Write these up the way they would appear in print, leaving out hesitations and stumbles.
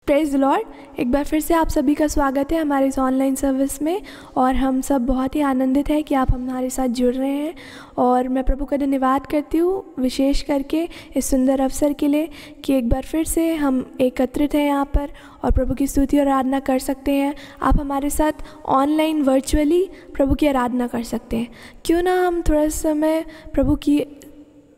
Praise the Lord. एक बार फिर से आप सभी का स्वागत है हमारे इस ऑनलाइन सर्विस में, और हम सब बहुत ही आनंदित हैं कि आप हमारे साथ जुड़ रहे हैं। और मैं प्रभु का धन्यवाद करती हूँ विशेष करके इस सुंदर अवसर के लिए कि एक बार फिर से हम एकत्रित हैं यहाँ पर और प्रभु की स्तुति और आराधना कर सकते हैं। आप हमारे साथ ऑनलाइन वर्चुअली प्रभु की आराधना कर सकते हैं। क्यों ना हम थोड़ा समय प्रभु की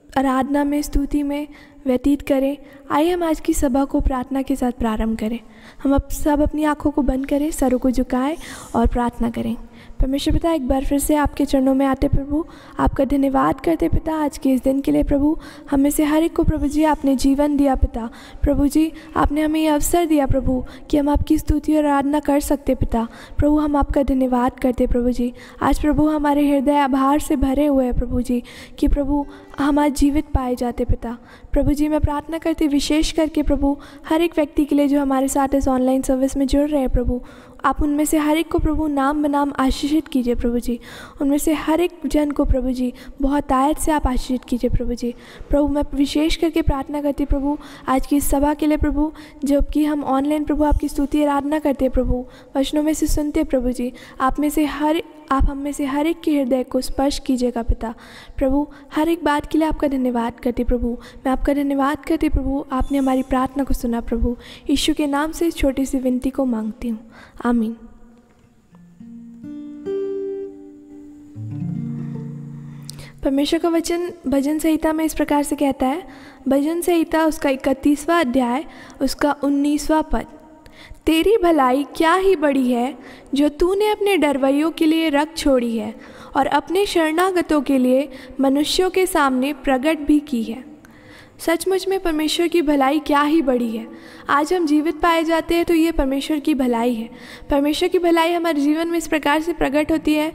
आराधना में, स्तुति में व्यतीत करें। आइए हम आज की सभा को प्रार्थना के साथ प्रारंभ करें। हम अब सब अपनी आँखों को बंद करें, सरों को झुकाएं और प्रार्थना करें। परमेश्वर पिता, एक बार फिर से आपके चरणों में आते प्रभु, आपका धन्यवाद करते पिता आज के इस दिन के लिए। प्रभु, हमें से हर एक को प्रभु जी आपने जीवन दिया पिता। प्रभु जी, आपने हमें ये अवसर दिया प्रभु कि हम आपकी स्तुति और आराधना कर सकते पिता। प्रभु, हम आपका धन्यवाद करते प्रभु जी। आज प्रभु हमारे हृदय आभार से भरे हुए हैं प्रभु जी कि प्रभु हम आज जीवित पाए जाते पिता। प्रभु जी, मैं प्रार्थना करती विशेष करके प्रभु हर एक व्यक्ति के लिए जो हमारे साथ इस ऑनलाइन सर्विस में जुड़ रहे हैं प्रभु, आप उनमें से हर एक को प्रभु नाम बनाम आशीषित कीजिए प्रभु जी। उनमें से हर एक जन को प्रभु जी बहुत आयत से आप आशीषित कीजिए प्रभु जी। प्रभु, मैं विशेष करके प्रार्थना करती प्रभु आज की इस सभा के लिए प्रभु, जबकि हम ऑनलाइन प्रभु आपकी स्तुति आराधना करते प्रभु, वचनों में से सुनते प्रभु जी, आप हम में से हर एक के हृदय को स्पर्श कीजिएगा पिता। प्रभु, हर एक बात के लिए आपका धन्यवाद करती प्रभु। मैं आपका धन्यवाद करती प्रभु, आपने हमारी प्रार्थना को सुना प्रभु। यीशु के नाम से इस छोटी सी विनती को मांगती हूँ, आमीन। परमेश्वर का वचन भजन संहिता में इस प्रकार से कहता है। भजन संहिता उसका 31वां अध्याय उसका 19वां पद। तेरी भलाई क्या ही बड़ी है जो तूने अपने डरवैयों के लिए रख छोड़ी है और अपने शरणागतों के लिए मनुष्यों के सामने प्रकट भी की है। सचमुच में परमेश्वर की भलाई क्या ही बड़ी है। आज हम जीवित पाए जाते हैं तो ये परमेश्वर की भलाई है। परमेश्वर की भलाई हमारे जीवन में इस प्रकार से प्रकट होती है,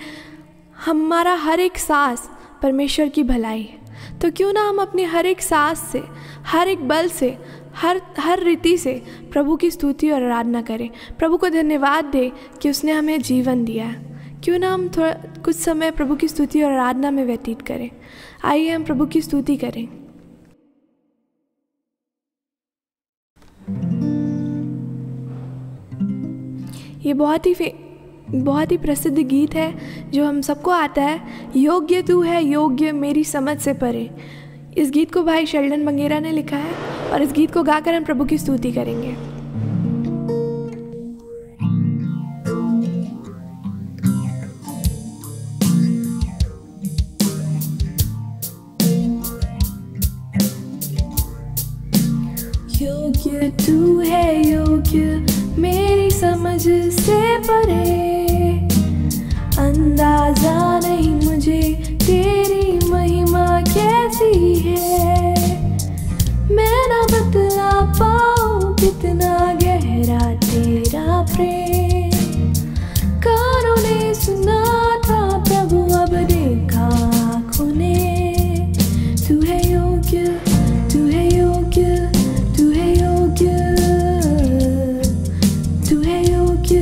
हमारा हर एक सांस परमेश्वर की भलाई है। तो क्यों ना हम अपनी हर एक सांस से, हर एक बल से, हर रीति से प्रभु की स्तुति और आराधना करें। प्रभु को धन्यवाद दे कि उसने हमें जीवन दिया है। क्यों ना हम थोड़ा कुछ समय प्रभु की स्तुति और आराधना में व्यतीत करें। आइए हम प्रभु की स्तुति करें। ये बहुत ही प्रसिद्ध गीत है जो हम सबको आता है। योग्य तू है योग्य मेरी समझ से परे। इस गीत को भाई शेल्डन मंगेरा ने लिखा है और इस गीत को गाकर हम प्रभु की स्तुति करेंगे। योग्य तू है योग्य मेरी समझ से परे, अंदाजा नहीं मुझे तेरी महिमा कैसी है। मैं ना बतला पाऊँ कितना गहरा तेरा प्रेम। कानों ने सुना था प्रभु, अब देखा आँखों ने। तू है योग्य, तू है योग्य, तू है योग्य, तू है योग्य,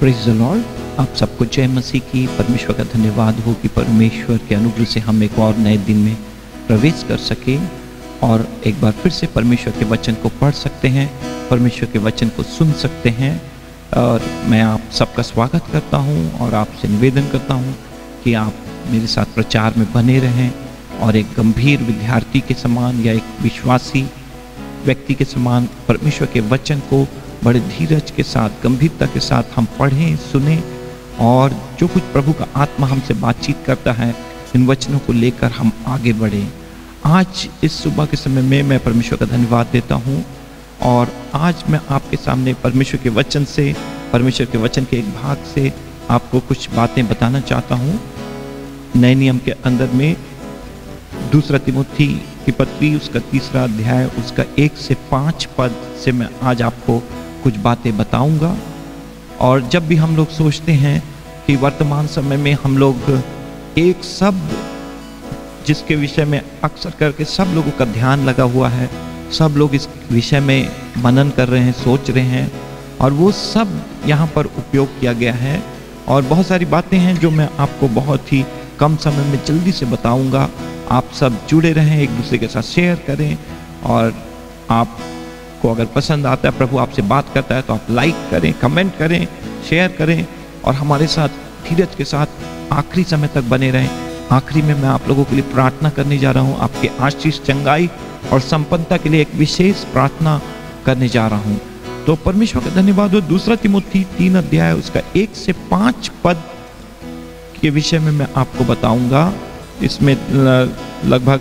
प्रेज द लॉर्ड। आप सबको जय मसीह की। परमेश्वर का धन्यवाद हो कि परमेश्वर के अनुग्रह से हम एक और नए दिन में प्रवेश कर सके और एक बार फिर से परमेश्वर के वचन को पढ़ सकते हैं, परमेश्वर के वचन को सुन सकते हैं। और मैं आप सबका स्वागत करता हूं और आपसे निवेदन करता हूं कि आप मेरे साथ प्रचार में बने रहें और एक गंभीर विद्यार्थी के समान या एक विश्वासी व्यक्ति के समान परमेश्वर के वचन को बड़े धीरज के साथ, गंभीरता के साथ हम पढ़ें, सुने और जो कुछ प्रभु का आत्मा हमसे बातचीत करता है, इन वचनों को लेकर हम आगे बढ़ें। आज इस सुबह के समय में मैं परमेश्वर का धन्यवाद देता हूं और आज मैं आपके सामने परमेश्वर के वचन से, परमेश्वर के वचन के एक भाग से आपको कुछ बातें बताना चाहता हूं। नए नियम के अंदर में 2 तिमोथी की पत्री, उसका 3 अध्याय, उसका 1 से 5 पद से मैं आज आपको कुछ बातें बताऊंगा। और जब भी हम लोग सोचते हैं कि वर्तमान समय में हम लोग एक शब्द जिसके विषय में अक्सर करके सब लोगों का ध्यान लगा हुआ है, सब लोग इस विषय में मनन कर रहे हैं, सोच रहे हैं और वो सब यहाँ पर उपयोग किया गया है। और बहुत सारी बातें हैं जो मैं आपको बहुत ही कम समय में जल्दी से बताऊंगा। आप सब जुड़े रहें, एक दूसरे के साथ शेयर करें और आपको अगर पसंद आता है, प्रभु आपसे बात करता है तो आप लाइक करें, कमेंट करें, शेयर करें और हमारे साथ धीरज के साथ आखिरी समय तक बने रहें। आखिरी में मैं आप लोगों के लिए प्रार्थना करने जा रहा हूँ, आपके आशीष, चंगाई और संपन्नता के लिए एक विशेष प्रार्थना करने जा रहा हूँ। तो परमेश्वर का धन्यवाद हो। 2 तिमोथी 3 अध्याय, उसका 1 से 5 पद के विषय में मैं आपको बताऊंगा। इसमें लगभग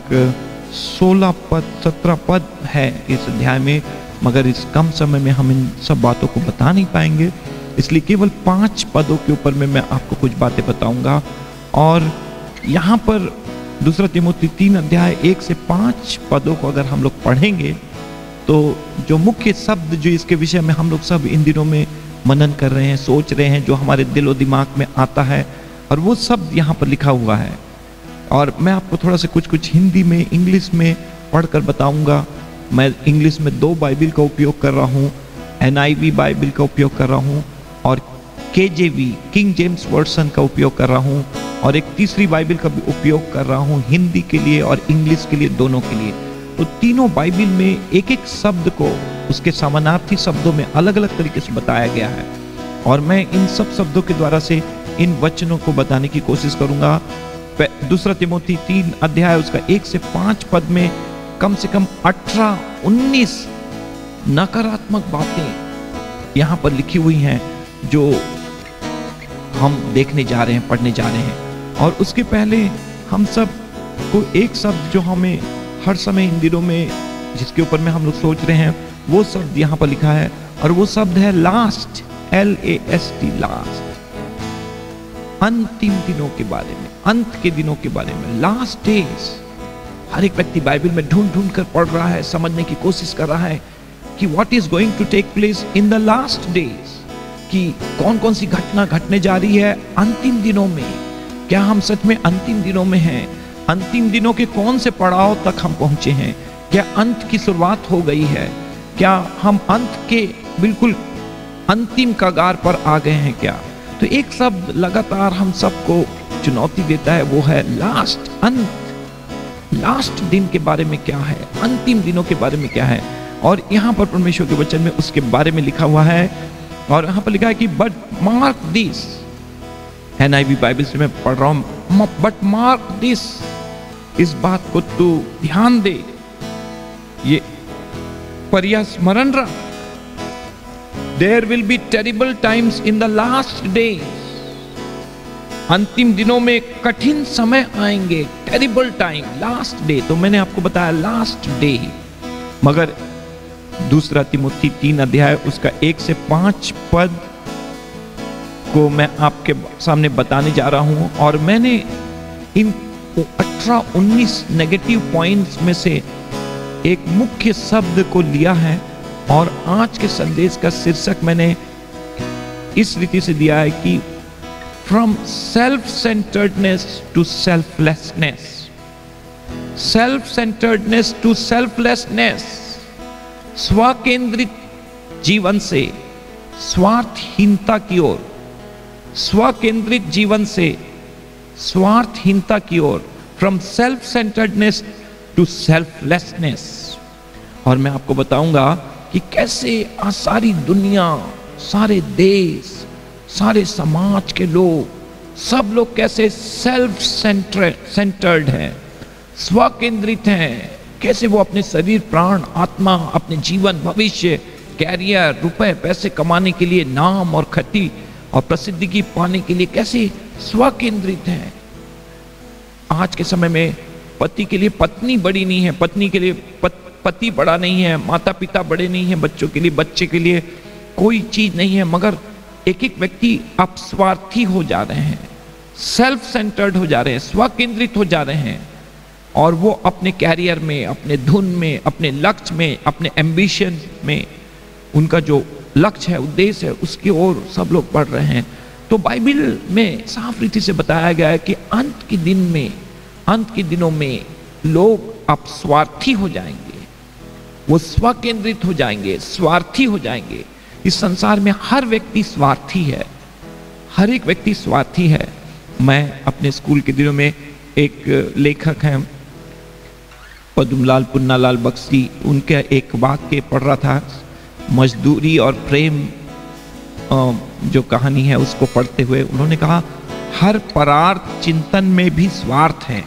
16 पद, 17 पद है इस अध्याय में, मगर इस कम समय में हम इन सब बातों को बता नहीं पाएंगे, इसलिए केवल 5 पदों के ऊपर में मैं आपको कुछ बातें बताऊंगा। और यहाँ पर 2 तिमोथी 3 अध्याय 1 से 5 पदों को अगर हम लोग पढ़ेंगे तो जो मुख्य शब्द जो इसके विषय में हम लोग सब इन दिनों में मनन कर रहे हैं, सोच रहे हैं, जो हमारे दिलो दिमाग में आता है, और वो शब्द यहाँ पर लिखा हुआ है। और मैं आपको थोड़ा सा कुछ हिंदी में, इंग्लिश में पढ़कर बताऊंगा। मैं इंग्लिश में 2 बाइबिल का उपयोग कर रहा हूँ, NIV बाइबिल का उपयोग कर रहा हूँ और KJV, किंग जेम्स वर्जन का उपयोग कर रहा हूँ और एक तीसरी बाइबिल का भी उपयोग कर रहा हूँ, हिंदी के लिए और इंग्लिश के लिए, दोनों के लिए। तो तीनों बाइबिल में एक एक शब्द को उसके समानार्थी शब्दों में अलग अलग तरीके से बताया गया है और मैं इन सब शब्दों के द्वारा से इन वचनों को बताने की कोशिश करूंगा। 2 तिमोथी 3 अध्याय, उसका 1 से 5 पद में कम से कम 18-19 नकारात्मक बातें यहाँ पर लिखी हुई हैं जो हम देखने जा रहे हैं, पढ़ने जा रहे हैं। और उसके पहले हम सब को एक शब्द जो हमें हर समय इन दिनों में, जिसके ऊपर में हम लोग सोच रहे हैं, वो शब्द यहाँ पर लिखा है और वो शब्द है लास्ट, LAST, लास्ट। अंतिम दिनों के बारे में, अंत के दिनों के बारे में, लास्ट डेज। हर एक व्यक्ति बाइबल में ढूंढ ढूंढ कर पढ़ रहा है, समझने की कोशिश कर रहा है कि what is going to take place in the last days, कि कौन कौन सी घटना घटने जा रही है अंतिम दिनों में। क्या हम सच में अंतिम दिनों में हैं? अंतिम दिनों के कौन से पड़ाव तक हम पहुंचे हैं? क्या अंत की शुरुआत हो गई है? क्या हम अंत के बिल्कुल अंतिम कगार पर आ गए हैं क्या? तो एक शब्द लगातार हम सबको चुनौती देता है, वो है लास्ट, अंत। लास्ट दिन के बारे में क्या है, अंतिम दिनों के बारे में क्या है? और यहाँ पर परमेश्वर के वचन में उसके बारे में लिखा हुआ है और यहाँ पर लिखा है कि but mark this, NIV Bible से मैं पढ़ रहा हूं, बट मार्क दिस, इस बात को तू ध्यान दे, ये पर स्मरण रख, there will be terrible times in the last days, अंतिम दिनों में कठिन समय आएंगे, टेरिबल टाइम, लास्ट डे। तो मैंने आपको बताया लास्ट डे, मगर 2 तिमोथी 3 अध्याय, उसका 1 से 5 पद को मैं आपके सामने बताने जा रहा हूं और मैंने इन 18-19 नेगेटिव पॉइंट्स में से एक मुख्य शब्द को लिया है और आज के संदेश का शीर्षक मैंने इस रीति से दिया है कि from self centredness to selflessness, self centredness to selflessness, स्व केंद्रित जीवन से स्वार्थहीनता की ओर, स्व केंद्रित जीवन से स्वार्थहीनता की ओर, from self centredness to selflessness. और मैं आपको बताऊंगा कि कैसे आज सारी दुनिया, सारे देश, सारे समाज के लोग, सब लोग कैसे सेल्फ सेंटर्ड हैं, स्व केंद्रित हैं। कैसे वो अपने शरीर, प्राण, आत्मा, अपने जीवन, भविष्य, कैरियर, रुपए पैसे कमाने के लिए, नाम और ख्याति और प्रसिद्धि की पाने के लिए कैसे स्व केंद्रित हैं। आज के समय में पति के लिए पत्नी बड़ी नहीं है, पत्नी के लिए पति बड़ा नहीं है, माता पिता बड़े नहीं है, बच्चों के लिए, बच्चे के लिए कोई चीज नहीं है, मगर एक एक व्यक्ति अब स्वार्थी हो जा रहे हैं, सेल्फ सेंटर्ड हो जा रहे हैं, स्व केंद्रित हो जा रहे हैं। और वो अपने कैरियर में, अपने धुन में, अपने लक्ष्य में, अपने एम्बिशन में, उनका जो लक्ष्य है, उद्देश्य है, उसकी ओर सब लोग बढ़ रहे हैं। तो बाइबल में साफ रीति से बताया गया है कि अंत के दिनों में लोग अब स्वार्थी हो जाएंगे, वो स्व केंद्रित हो जाएंगे, स्वार्थी हो जाएंगे। इस संसार में हर व्यक्ति स्वार्थी है, हर एक व्यक्ति स्वार्थी है। मैं अपने स्कूल के दिनों में एक लेखक हैं पद्मलाल पुन्नालाल बख्शी, उनके एक वाक्य पढ़ रहा था, मजदूरी और प्रेम जो कहानी है उसको पढ़ते हुए उन्होंने कहा, हर परार्थ चिंतन में भी स्वार्थ है।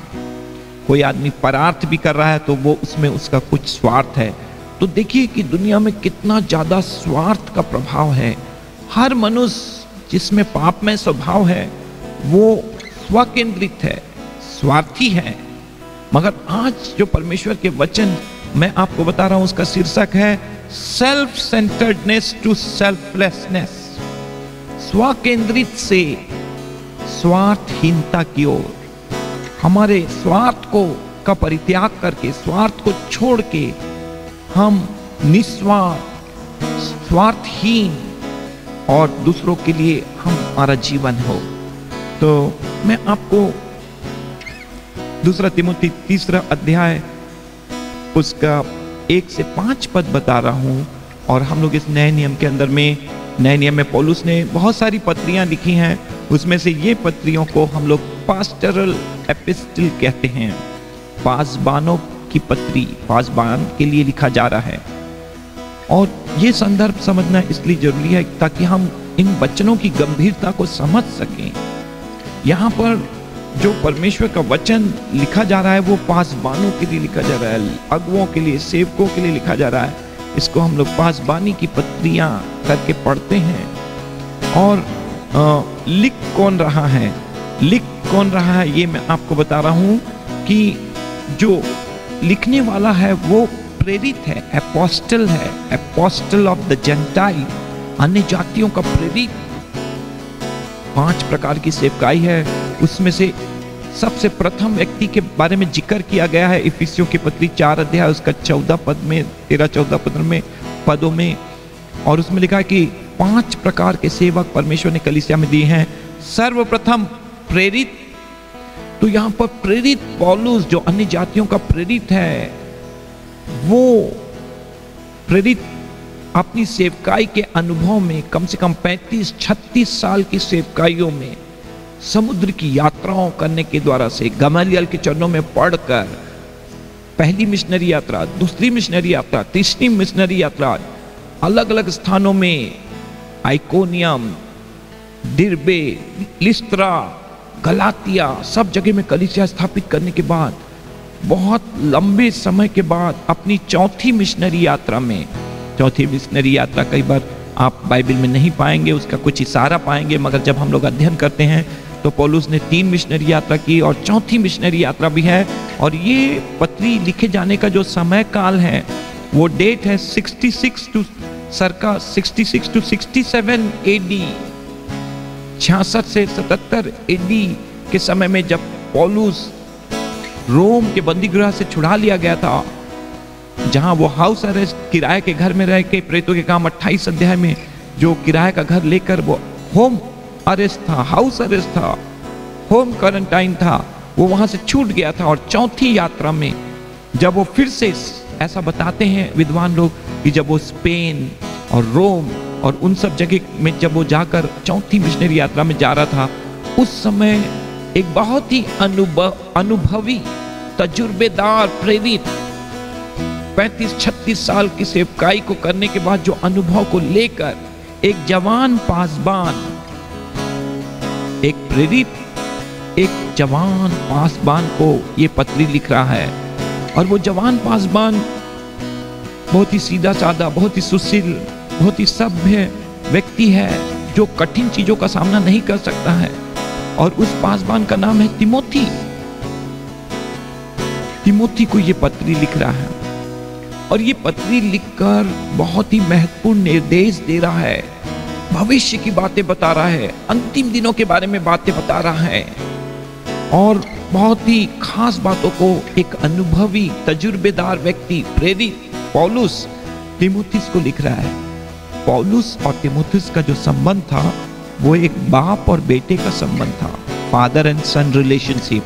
कोई आदमी परार्थ भी कर रहा है तो वो उसमें उसका कुछ स्वार्थ है। तो देखिए कि दुनिया में कितना ज्यादा स्वार्थ का प्रभाव है। हर मनुष्य जिसमें पापमय स्वभाव है वो स्व केंद्रित है, स्वार्थी है। मगर आज जो परमेश्वर के वचन मैं आपको बता रहा हूं उसका शीर्षक है सेल्फ सेंटर्डनेस टू सेल्फलेसनेस, स्व केंद्रित से स्वार्थहीनता की ओर। हमारे स्वार्थ का परित्याग करके, स्वार्थ को छोड़ के हम निस्वार्थ, स्वार्थहीन और दूसरों के लिए हमारा जीवन हो। तो मैं आपको दूसरा तिमोथी 3 अध्याय उसका 1 से 5 पद बता रहा हूं। और हम लोग इस नए नियम के अंदर में, नए नियम में पौलुस ने बहुत सारी पत्रियां लिखी हैं, उसमें से ये पत्रियों को हम लोग पास्टरल एपिस्टल कहते हैं। पासबानों की पत्री, पासबान के लिए लिखा जा रहा है। और ये संदर्भ समझना इसलिए जरूरी है ताकि हम इन वचनों की गंभीरता को समझ सकें। यहाँ पर जो परमेश्वर का वचन लिखा जा रहा है वो पासबानों के लिए लिखा जा रहा है, अगुओं के लिए, सेवकों के लिए लिखा जा रहा है। इसको हम लोग पासबानी की पत्रियां करके पढ़ते हैं। और लिख कौन रहा है, लिख कौन रहा है ये मैं आपको बता रहा हूं कि जो लिखने वाला है वो प्रेरित है, एपोस्टल है, एपोस्टल ऑफ द जेंटाइल, अन्य जातियों का प्रेरित। 5 प्रकार की सेवकाई है, उसमें से सबसे प्रथम व्यक्ति के बारे में जिक्र किया गया है इफिसियों की पत्री 4 अध्याय उसका 14 पद में, 13-14 पदों में। और उसमें लिखा है कि 5 प्रकार के सेवक परमेश्वर ने कलीसिया में दिए हैं। सर्वप्रथम प्रेरित। तो यहां पर प्रेरित पौलुस जो अन्य जातियों का प्रेरित है, वो प्रेरित अपनी सेवकाई के अनुभव में कम से कम 35-36 साल की सेवकाइयों में समुद्र की यात्राओं करने के द्वारा से, गमालियल के चरणों में पढ़कर, पहली मिशनरी यात्रा, दूसरी मिशनरी यात्रा, तीसरी मिशनरी यात्रा, अलग अलग स्थानों में, आइकोनियम, दिरबे, लिस्त्रा, गलातिया, सब जगह में कलीसिया स्थापित करने के बाद, बहुत लंबे समय के बाद अपनी चौथी मिशनरी यात्रा में, चौथी मिशनरी यात्रा कई बार आप बाइबल में नहीं पाएंगे, उसका कुछ इशारा पाएंगे, मगर जब हम लोग अध्ययन करते हैं तो पौलुस ने 3 मिशनरी यात्रा की और चौथी मिशनरी यात्रा भी है। और ये पत्री लिखे जाने का जो समय काल है वो डेट है 66 टू 67 AD, 66 से 77 AD के समय में, जब पौलुस रोम के बंदीगृह से छुड़ा लिया गया था, जहां वो हाउस अरेस्ट, किराए के घर में रह के, प्रेतों के काम 28 अध्याय में जो किराए का घर लेकर वो होम अरेस्ट था, हाउस अरेस्ट था, होम क्वारंटाइन था, वो वहां से छूट गया था। और चौथी यात्रा में जब वो फिर से, ऐसा बताते हैं विद्वान लोग कि जब वो स्पेन, और रोम और उन सब जगह में जब वो जाकर चौथी मिशनरी यात्रा में जा रहा था, उस समय एक बहुत ही अनुभवी तजुर्बेदार प्रेरित 35-36 साल की सेवकाई को करने के बाद जो अनुभव को लेकर एक जवान पासबान, एक प्रेरित एक जवान पासबान को ये पत्री लिख रहा है। और वो जवान पासबान बहुत ही सीधा साधा, बहुत ही सुशील, बहुत ही सभ्य व्यक्ति है जो कठिन चीजों का सामना नहीं कर सकता है। और उस पासबान का नाम है तिमोथी। तिमोथी को ये पत्री लिख रहा है और ये पत्री लिखकर बहुत ही महत्वपूर्ण निर्देश दे रहा है, भविष्य की बातें बता रहा है, अंतिम दिनों के बारे में बातें बता रहा है और बहुत ही खास बातों को एक अनुभवी तजुर्बेदार व्यक्ति प्रेरित पौलुस तिमोथीस को लिख रहा है। पौलुस और तिमोथीस का जो संबंध था वो एक बाप और बेटे का संबंध था, फादर एंड सन रिलेशनशिप।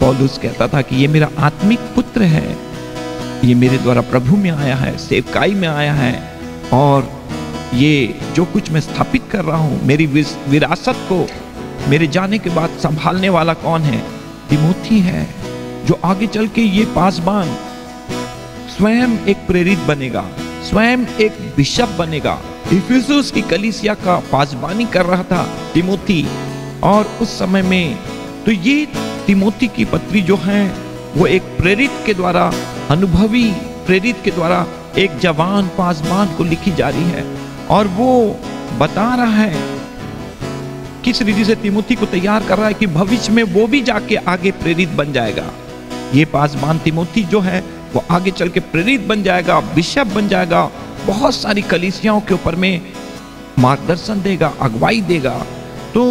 पौलुस कहता था कि ये मेरा आत्मिक पुत्र है, ये मेरे द्वारा प्रभु में आया है, सेवकाई में आया है और ये जो कुछ मैं स्थापित कर रहा हूं, मेरी विरासत को मेरे जाने के बाद संभालने वाला कौन है? तिमोथी है, जो आगे चल के ये पासबान स्वयं एक प्रेरित बनेगा, स्वयं एक बिशप बनेगा। इफिसुस की कलीसिया का पासबानी कर रहा था तिमोथी। और उस समय में तो ये तिमोथी की पत्री जो है वो एक प्रेरित के द्वारा, अनुभवी प्रेरित के द्वारा एक जवान पासबान को लिखी जा रही है और वो बता रहा है किस रीति से तिमोथी को तैयार कर रहा है कि भविष्य में वो भी जाके आगे प्रेरित बन जाएगा। ये पासबान तिमोथी जो है वो आगे चल के प्रेरित बन जाएगा, बिशप बन जाएगा, बहुत सारी कलीसियाओं के ऊपर में मार्गदर्शन देगा, अगुवाई देगा। तो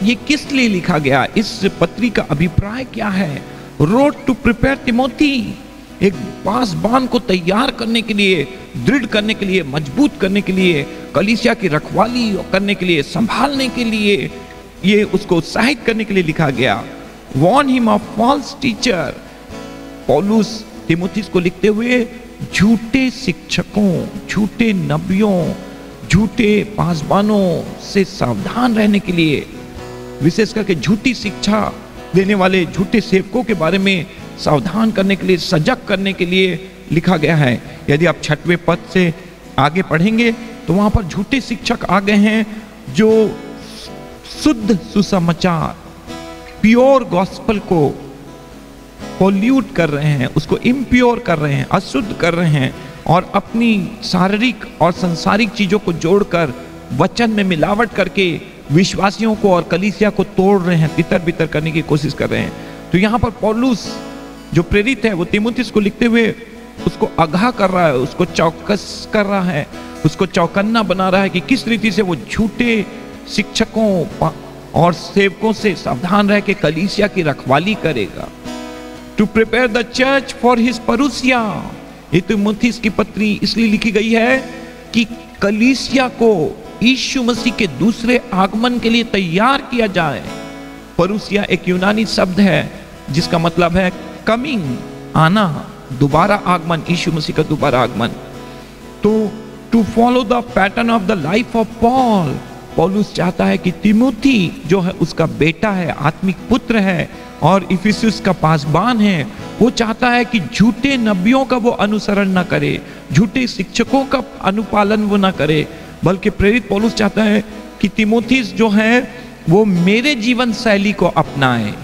ये किस लिए लिखा गया, इस पत्री का अभिप्राय क्या है? रोड टू प्रिपेयर तिमोथी, एक पासबान को तैयार करने के लिए, दृढ़ करने के लिए, मजबूत करने के लिए, कलीसिया की रखवाली करने के लिए, संभालने के लिए, ये उसको उत्साहित करने के लिए लिखा गया। Warn him of false teacher. पौलुस तिमोथीस को लिखते हुए झूठे शिक्षकों, झूठे नबियों, झूठे पासबानों से सावधान रहने के लिए, विशेष करके झूठी शिक्षा देने वाले झूठे सेवकों के बारे में सावधान करने के लिए, सजग करने के लिए लिखा गया है। यदि आप 6वें पद से आगे पढ़ेंगे तो वहां पर झूठे शिक्षक आ गए हैं जो शुद्ध सुसमाचार, प्योर गॉस्पल को पोल्यूट कर रहे हैं, उसको इम्प्योर कर रहे हैं, अशुद्ध कर रहे हैं और अपनी शारीरिक और सांसारिक चीजों को जोड़कर वचन में मिलावट करके विश्वासियों को और कलीसिया को तोड़ रहे हैं, तितर बितर करने की कोशिश कर रहे हैं। तो यहाँ पर पौलुस जो प्रेरित है वो तिमोथीस को लिखते हुए उसको आगाह कर रहा है, उसको चौकस कर रहा है, उसको चौकन्ना बना रहा है कि किस रीति से वो झूठे शिक्षकों और सेवकों से सावधान रह के कलीसिया की रखवाली करेगा। To prepare the church for his parousia. ये तिमोथीस की पत्री इसलिए लिखी गई है कि कलीसिया को यीशु मसीह के दूसरे आगमन के लिए तैयार किया जाए। परूसिया एक यूनानी शब्द है जिसका मतलब है कमिंग, आना, दोबारा आगमन, यीशु मसीह का दोबारा आगमन। तो to follow the pattern of the life of Paul. पौलुस चाहता है कि तिमोथी जो है उसका बेटा है, आत्मिक पुत्र है और इफिसुस का पासबान है, वो चाहता है कि झूठे नबियों का वो अनुसरण ना करे, झूठे शिक्षकों का अनुपालन वो ना करे, बल्कि प्रेरित पौलुस चाहता है कि तिमोथीस जो है वो मेरे जीवन शैली को अपनाए,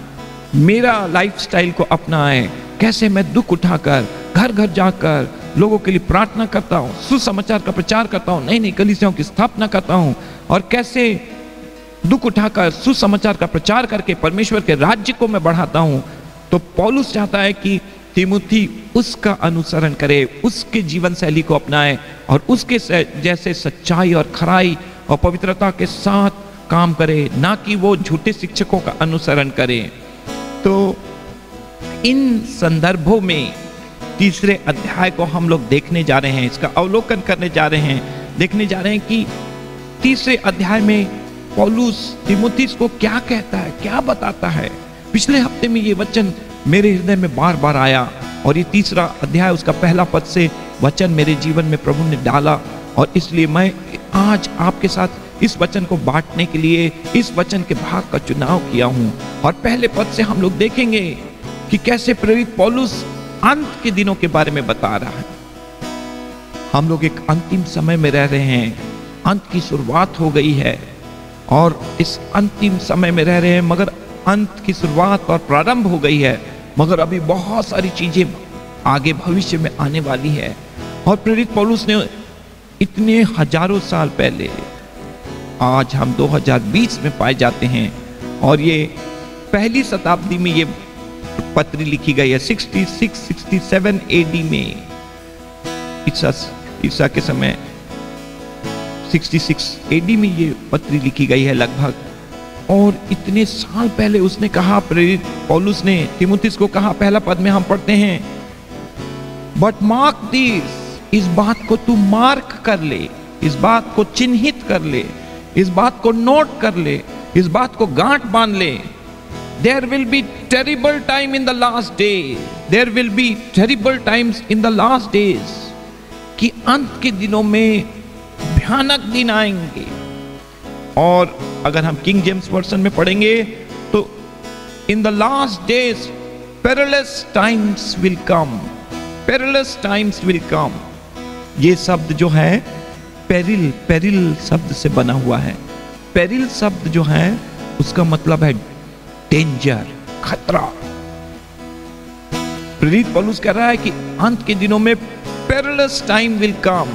मेरा लाइफस्टाइल को अपनाए। कैसे मैं दुख उठाकर घर घर जाकर लोगों के लिए प्रार्थना करता हूँ, सुसमाचार का प्रचार करता हूँ, नई नई कलीसियाओं की स्थापना करता हूँ और कैसे दुख उठाकर सुसमाचार का प्रचार करके परमेश्वर के राज्य को मैं बढ़ाता हूँ। तो पौलुस चाहता है कि तिमोथी उसका अनुसरण करे, उसके जीवन शैली को अपनाए और उसके जैसे सच्चाई और खराई और पवित्रता के साथ काम करे, ना कि वो झूठे शिक्षकों का अनुसरण करे। तो इन संदर्भों में तीसरे अध्याय को हम लोग देखने जा रहे हैं, इसका अवलोकन करने जा रहे हैं, देखने जा रहे हैं कि तीसरे अध्याय में पौलुस तिमोथीस को क्या कहता है, क्या बताता है। पिछले हफ्ते में ये वचन मेरे हृदय में बार बार आया और ये तीसरा अध्याय उसका पहला पद से वचन मेरे जीवन में प्रभु ने डाला और इसलिए मैं आज आपके साथ इस वचन को बांटने के लिए इस वचन के भाग का चुनाव किया हूं। और पहले पद से हम लोग देखेंगे कि कैसे प्रेरित पौलुस अंत के दिनों के बारे में बता रहा है। हम लोग एक अंतिम समय में रह रहे हैं, अंत की शुरुआत हो गई है और इस अंतिम समय में रह रहे हैं, मगर अंत की शुरुआत और प्रारंभ हो गई है, मगर अभी बहुत सारी चीजें आगे भविष्य में आने वाली है। और प्रेरित पौलुस ने इतने हजारों साल पहले, आज हम 2020 में पाए जाते हैं और ये पहली शताब्दी में ये पत्री लिखी गई है। 66-67 AD में, ईसा के समय 66 AD में ये पत्री लिखी गई है लगभग। और इतने साल पहले उसने कहा, प्रेरित पौलुस ने तीमुथियुस को कहा, पहला पद में हम पढ़ते हैं, बट मार्क दिस, इस बात को तू मार्क कर ले, इस बात को चिन्हित कर ले, इस बात को नोट कर ले, इस बात को गांठ बांध ले। There will be terrible time in the last day. There will be terrible times in the last days. कि अंत के दिनों में भयानक दिन आएंगे। और अगर हम किंग जेम्स वर्जन में पढ़ेंगे तो in the last days perilous times will come. Perilous times will come. ये शब्द जो है पेरिल, पेरिल शब्द से बना हुआ है। पेरिल शब्द जो है उसका मतलब है डेंजर, खतरा। प्रेरित पौलुस कह रहा है कि अंत के दिनों में पेरिलस टाइम विल कम,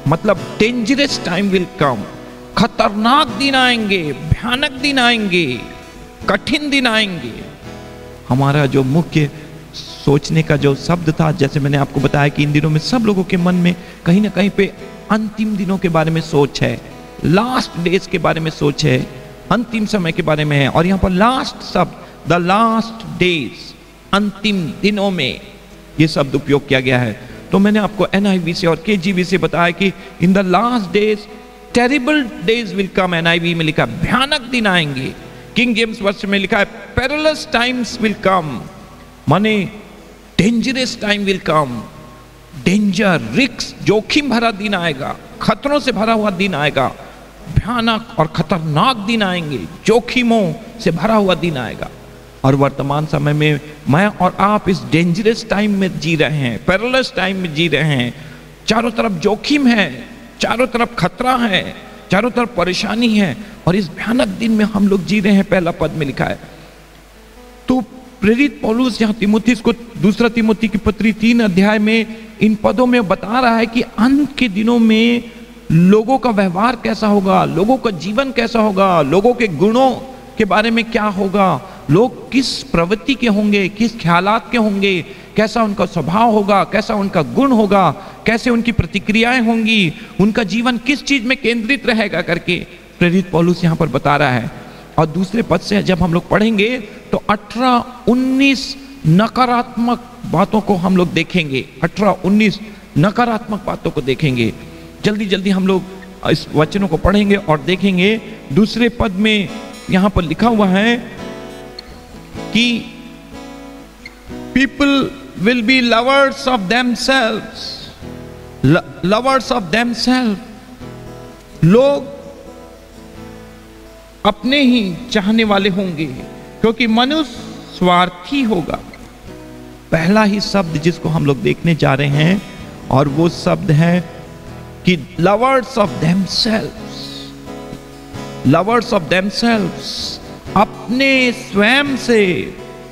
मतलब डेंजरस टाइम विल कम। खतरनाक दिन आएंगे, भयानक दिन आएंगे, कठिन दिन आएंगे। हमारा जो मुख्य सोचने का जो शब्द था, जैसे मैंने आपको बताया कि इन दिनों में सब लोगों के मन में कहीं ना कहीं पे अंतिम दिनों के बारे में सोच है, लास्ट डेज के बारे में सोच है, अंतिम समय के बारे में है। और यहां पर लास्ट शब्द, द लास्ट डेज, अंतिम दिनों में यह शब्द उपयोग किया गया है। तो मैंने आपको NIV से और KJV से बताया कि इन the last days terrible days will come. NIV में लिखा है भयानक दिन आएंगे, किंग जेम्स वर्जन में लिखा है पेरिलस टाइम्स विल कम, माने dangerous time will come. Danger, risk, जोखिम भरा दिन आएगा, खतरों से भरा हुआ दिन आएगा, भयानक और खतरनाक दिन आएंगे, जोखिमों से भरा हुआ दिन आएगा। और वर्तमान समय में मैं और आप इस डेंजरस टाइम में जी रहे हैं, पेरिलस टाइम में जी रहे हैं। चारों तरफ जोखिम है, चारों तरफ खतरा है, चारों तरफ परेशानी है, और इस भयानक दिन में हम लोग जी रहे हैं। पहला पद में लिखा है। तो प्रेरित पौलुस यहाँ तीमुथियुस को दूसरा तीमुथी की पत्री 3 अध्याय में इन पदों में बता रहा है कि अंत के दिनों में लोगों का व्यवहार कैसा होगा, लोगों का जीवन कैसा होगा, लोगों के गुणों के बारे में क्या होगा, लोग किस प्रवृत्ति के होंगे, किस ख्यालात के होंगे, कैसा उनका स्वभाव होगा, कैसा उनका गुण होगा, कैसे उनकी प्रतिक्रियाएं होंगी, उनका जीवन किस चीज में केंद्रित रहेगा करके प्रेरित पौलुस यहाँ पर बता रहा है। और दूसरे पद से जब हम लोग पढ़ेंगे तो 18-19 नकारात्मक बातों को हम लोग देखेंगे। 18-19 नकारात्मक बातों को देखेंगे। जल्दी जल्दी हम लोग इस वचनों को पढ़ेंगे और देखेंगे। दूसरे पद में यहां पर लिखा हुआ है कि people will be lovers of themselves, lovers of themself. लोग अपने ही चाहने वाले होंगे क्योंकि मनुष्य स्वार्थी होगा। पहला ही शब्द जिसको हम लोग देखने जा रहे हैं और वो शब्द है कि lovers of themselves, lovers of themselves, अपने स्वयं से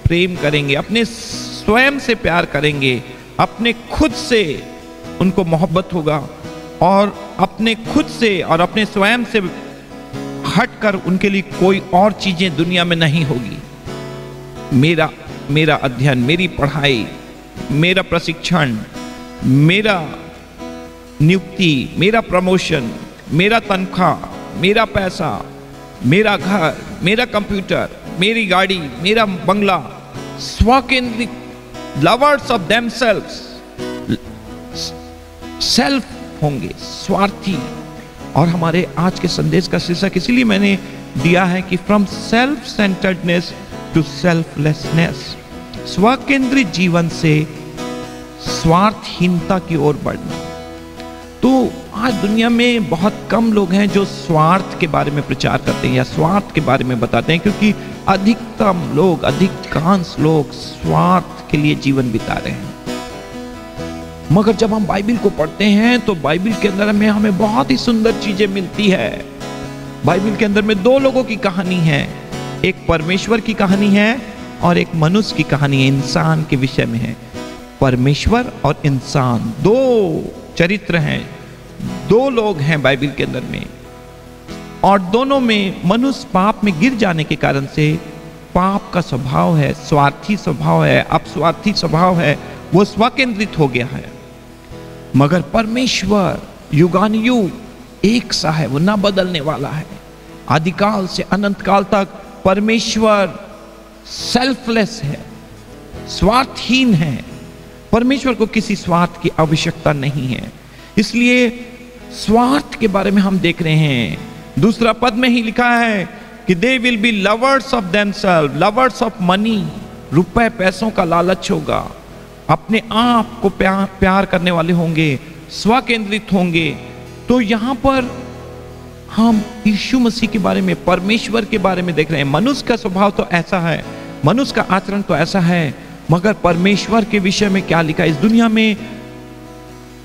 प्रेम करेंगे, अपने स्वयं से प्यार करेंगे, अपने खुद से उनको मोहब्बत होगा और अपने खुद से और अपने स्वयं से हटकर उनके लिए कोई और चीजें दुनिया में नहीं होगी। मेरा अध्ययन, मेरी पढ़ाई, मेरा प्रशिक्षण, मेरा नियुक्ति, मेरा प्रमोशन, मेरा तनख्वाह, मेरा पैसा, मेरा घर, मेरा कंप्यूटर, मेरी गाड़ी, मेरा बंगला, स्वकेंद्रित, लवर्स ऑफ देमसेल्व्स, सेल्फ होंगे, स्वार्थी। और हमारे आज के संदेश का शीर्षक इसीलिए मैंने दिया है कि from self centredness to selflessness, स्वकेंद्रित जीवन से स्वार्थहीनता की ओर बढ़ना। तो आज दुनिया में बहुत कम लोग हैं जो स्वार्थ के बारे में प्रचार करते हैं या स्वार्थ के बारे में बताते हैं, क्योंकि अधिकांश लोग स्वार्थ के लिए जीवन बिता रहे हैं। मगर जब हम बाइबिल को पढ़ते हैं तो बाइबिल के अंदर में हमें बहुत ही सुंदर चीजें मिलती है। बाइबिल के अंदर में दो लोगों की कहानी है, एक परमेश्वर की कहानी है और एक मनुष्य की कहानी है, इंसान के विषय में है। परमेश्वर और इंसान दो चरित्र हैं, दो लोग हैं बाइबिल के अंदर में, और दोनों में मनुष्य पाप में गिर जाने के कारण से पाप का स्वभाव है, स्वार्थी स्वभाव है, अपस्वार्थी स्वभाव है, वो स्वकेंद्रित हो गया है। मगर परमेश्वर युगानुयुग एक सा है, वो ना बदलने वाला है। आदिकाल से अनंत काल तक परमेश्वर सेल्फलेस है, स्वार्थहीन है। परमेश्वर को किसी स्वार्थ की आवश्यकता नहीं है। इसलिए स्वार्थ के बारे में हम देख रहे हैं, दूसरा पद में ही लिखा है कि they will be lovers of themself, lovers of money, रुपए पैसों का लालच होगा, अपने आप को प्यार करने वाले होंगे, स्वकेंद्रित होंगे। तो यहां पर हम यीशु मसीह के बारे में, परमेश्वर के बारे में देख रहे हैं। मनुष्य का स्वभाव तो ऐसा है, मनुष्य का आचरण तो ऐसा है, मगर परमेश्वर के विषय में क्या लिखा है? इस दुनिया में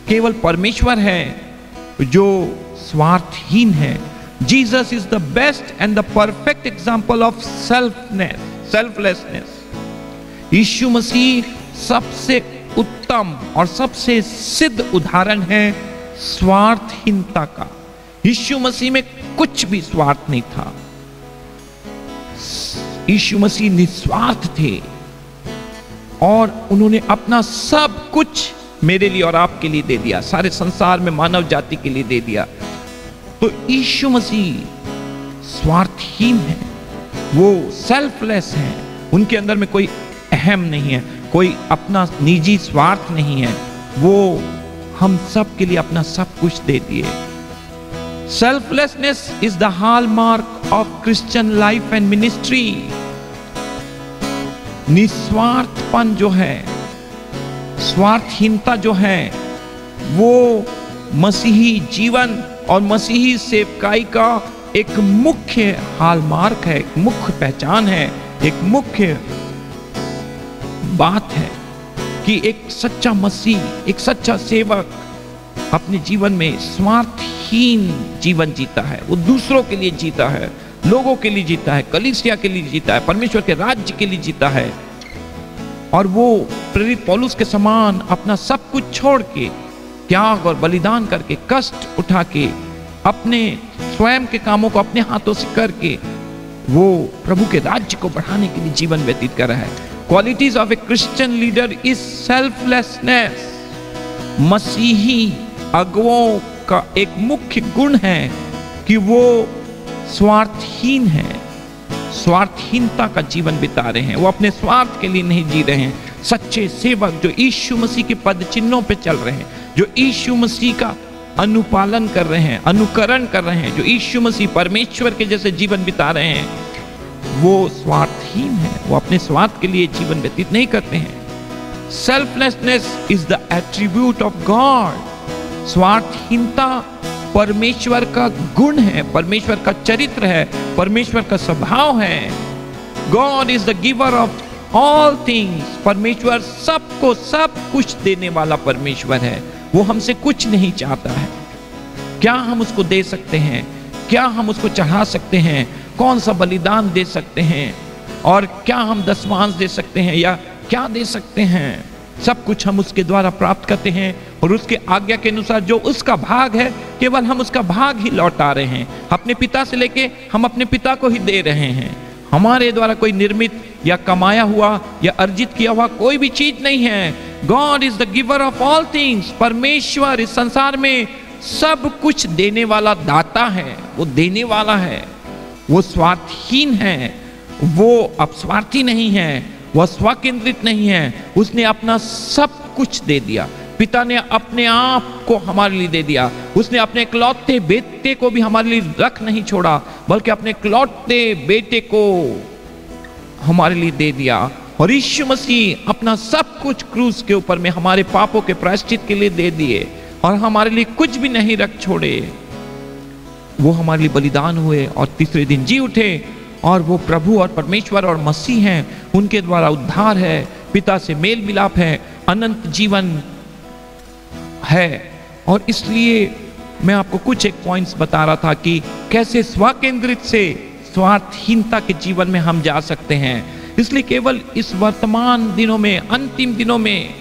केवल परमेश्वर है जो स्वार्थहीन है। Jesus is the best and the perfect example of selflessness. यीशु मसीह सबसे उत्तम और सबसे सिद्ध उदाहरण है स्वार्थहीनता का। यीशु मसीह में कुछ भी स्वार्थ नहीं था। यीशु मसीह निस्वार्थ थे और उन्होंने अपना सब कुछ मेरे लिए और आपके लिए दे दिया, सारे संसार में मानव जाति के लिए दे दिया। तो यीशु मसीह स्वार्थहीन है, वो सेल्फलेस है, उनके अंदर में कोई अहम नहीं है, कोई अपना निजी स्वार्थ नहीं है, वो हम सब के लिए अपना सब कुछ दे दिए। Selflessness is the hallmark of Christian life and ministry. निस्वार्थपन जो है, स्वार्थहीनता जो है, वो मसीही जीवन और मसीही सेवकाई का एक मुख्य हॉलमार्क है, एक मुख्य पहचान है, एक मुख्य बात है कि एक सच्चा मसीह, एक सच्चा सेवक अपने जीवन में स्वार्थहीन जीवन जीता है। वो दूसरों के लिए जीता है, लोगों के लिए जीता है, कलीसिया के लिए जीता है, परमेश्वर के राज्य के लिए जीता है। और वो प्रेरित पौलुस के समान अपना सब कुछ छोड़ के, त्याग और बलिदान करके, कष्ट उठा के, अपने स्वयं के कामों को अपने हाथों से करके वो प्रभु के राज्य को बढ़ाने के लिए जीवन व्यतीत कर रहा है। Qualities of A Christian leader is selflessness. मसीही अगुओं का एक मुख्य गुण है कि वो स्वार्थहीन है, स्वार्थहीनता का जीवन बिता रहे हैं, वो अपने स्वार्थ के लिए नहीं जी रहे हैं। सच्चे सेवक जो यीशु मसीह के पद चिन्हों पे चल रहे हैं, जो यीशु मसीह का अनुपालन कर रहे हैं, अनुकरण कर रहे हैं, जो यीशु मसीह परमेश्वर के जैसे जीवन बिता रहे हैं, वो स्वार्थहीन है, वो अपने स्वार्थ के लिए जीवन व्यतीत नहीं करते हैं। Selflessness is the attribute of God. स्वार्थहीनता परमेश्वर का गुण है, परमेश्वर का चरित्र है, परमेश्वर का स्वभाव है। God is the giver of all things. परमेश्वर सबको सब कुछ देने वाला परमेश्वर है। वो हमसे कुछ नहीं चाहता है। क्या हम उसको दे सकते हैं? क्या हम उसको चढ़ा सकते हैं? कौन सा बलिदान दे सकते हैं? और क्या हम दशमांश दे सकते हैं या क्या दे सकते हैं? सब कुछ हम उसके द्वारा प्राप्त करते हैं और उसके आज्ञा के अनुसार जो उसका भाग है, केवल हम उसका भाग ही लौटा रहे हैं। अपने पिता से लेके हम अपने पिता को ही दे रहे हैं। हमारे द्वारा कोई निर्मित या कमाया हुआ या अर्जित किया हुआ कोई भी चीज नहीं है। God is the giver of all things. परमेश्वर इस संसार में सब कुछ देने वाला दाता है, वो देने वाला है। वो स्वार्थहीन है, वो अपस्वार्थी नहीं है, वह स्वकेंद्रित नहीं है। उसने अपना सब कुछ दे दिया। पिता ने अपने आप को हमारे लिए दे दिया। उसने अपने इकलौते बेटे को भी हमारे लिए रख नहीं छोड़ा, बल्कि अपने इकलौते बेटे को हमारे लिए दे दिया। और यीशु मसीह अपना सब कुछ क्रूस के ऊपर में हमारे पापों के प्रायश्चित के लिए दे दिए। और हमारे लिए कुछ भी नहीं रख छोड़े। वो हमारे लिए बलिदान हुए और तीसरे दिन जी उठे, और वो प्रभु और परमेश्वर और मसीह हैं, उनके द्वारा उद्धार है, पिता से मेल मिलाप है, अनंत जीवन है। और इसलिए मैं आपको कुछ एक पॉइंट्स बता रहा था कि कैसे स्वकेंद्रित से स्वार्थहीनता के जीवन में हम जा सकते हैं। इसलिए केवल इस वर्तमान दिनों में, अंतिम दिनों में,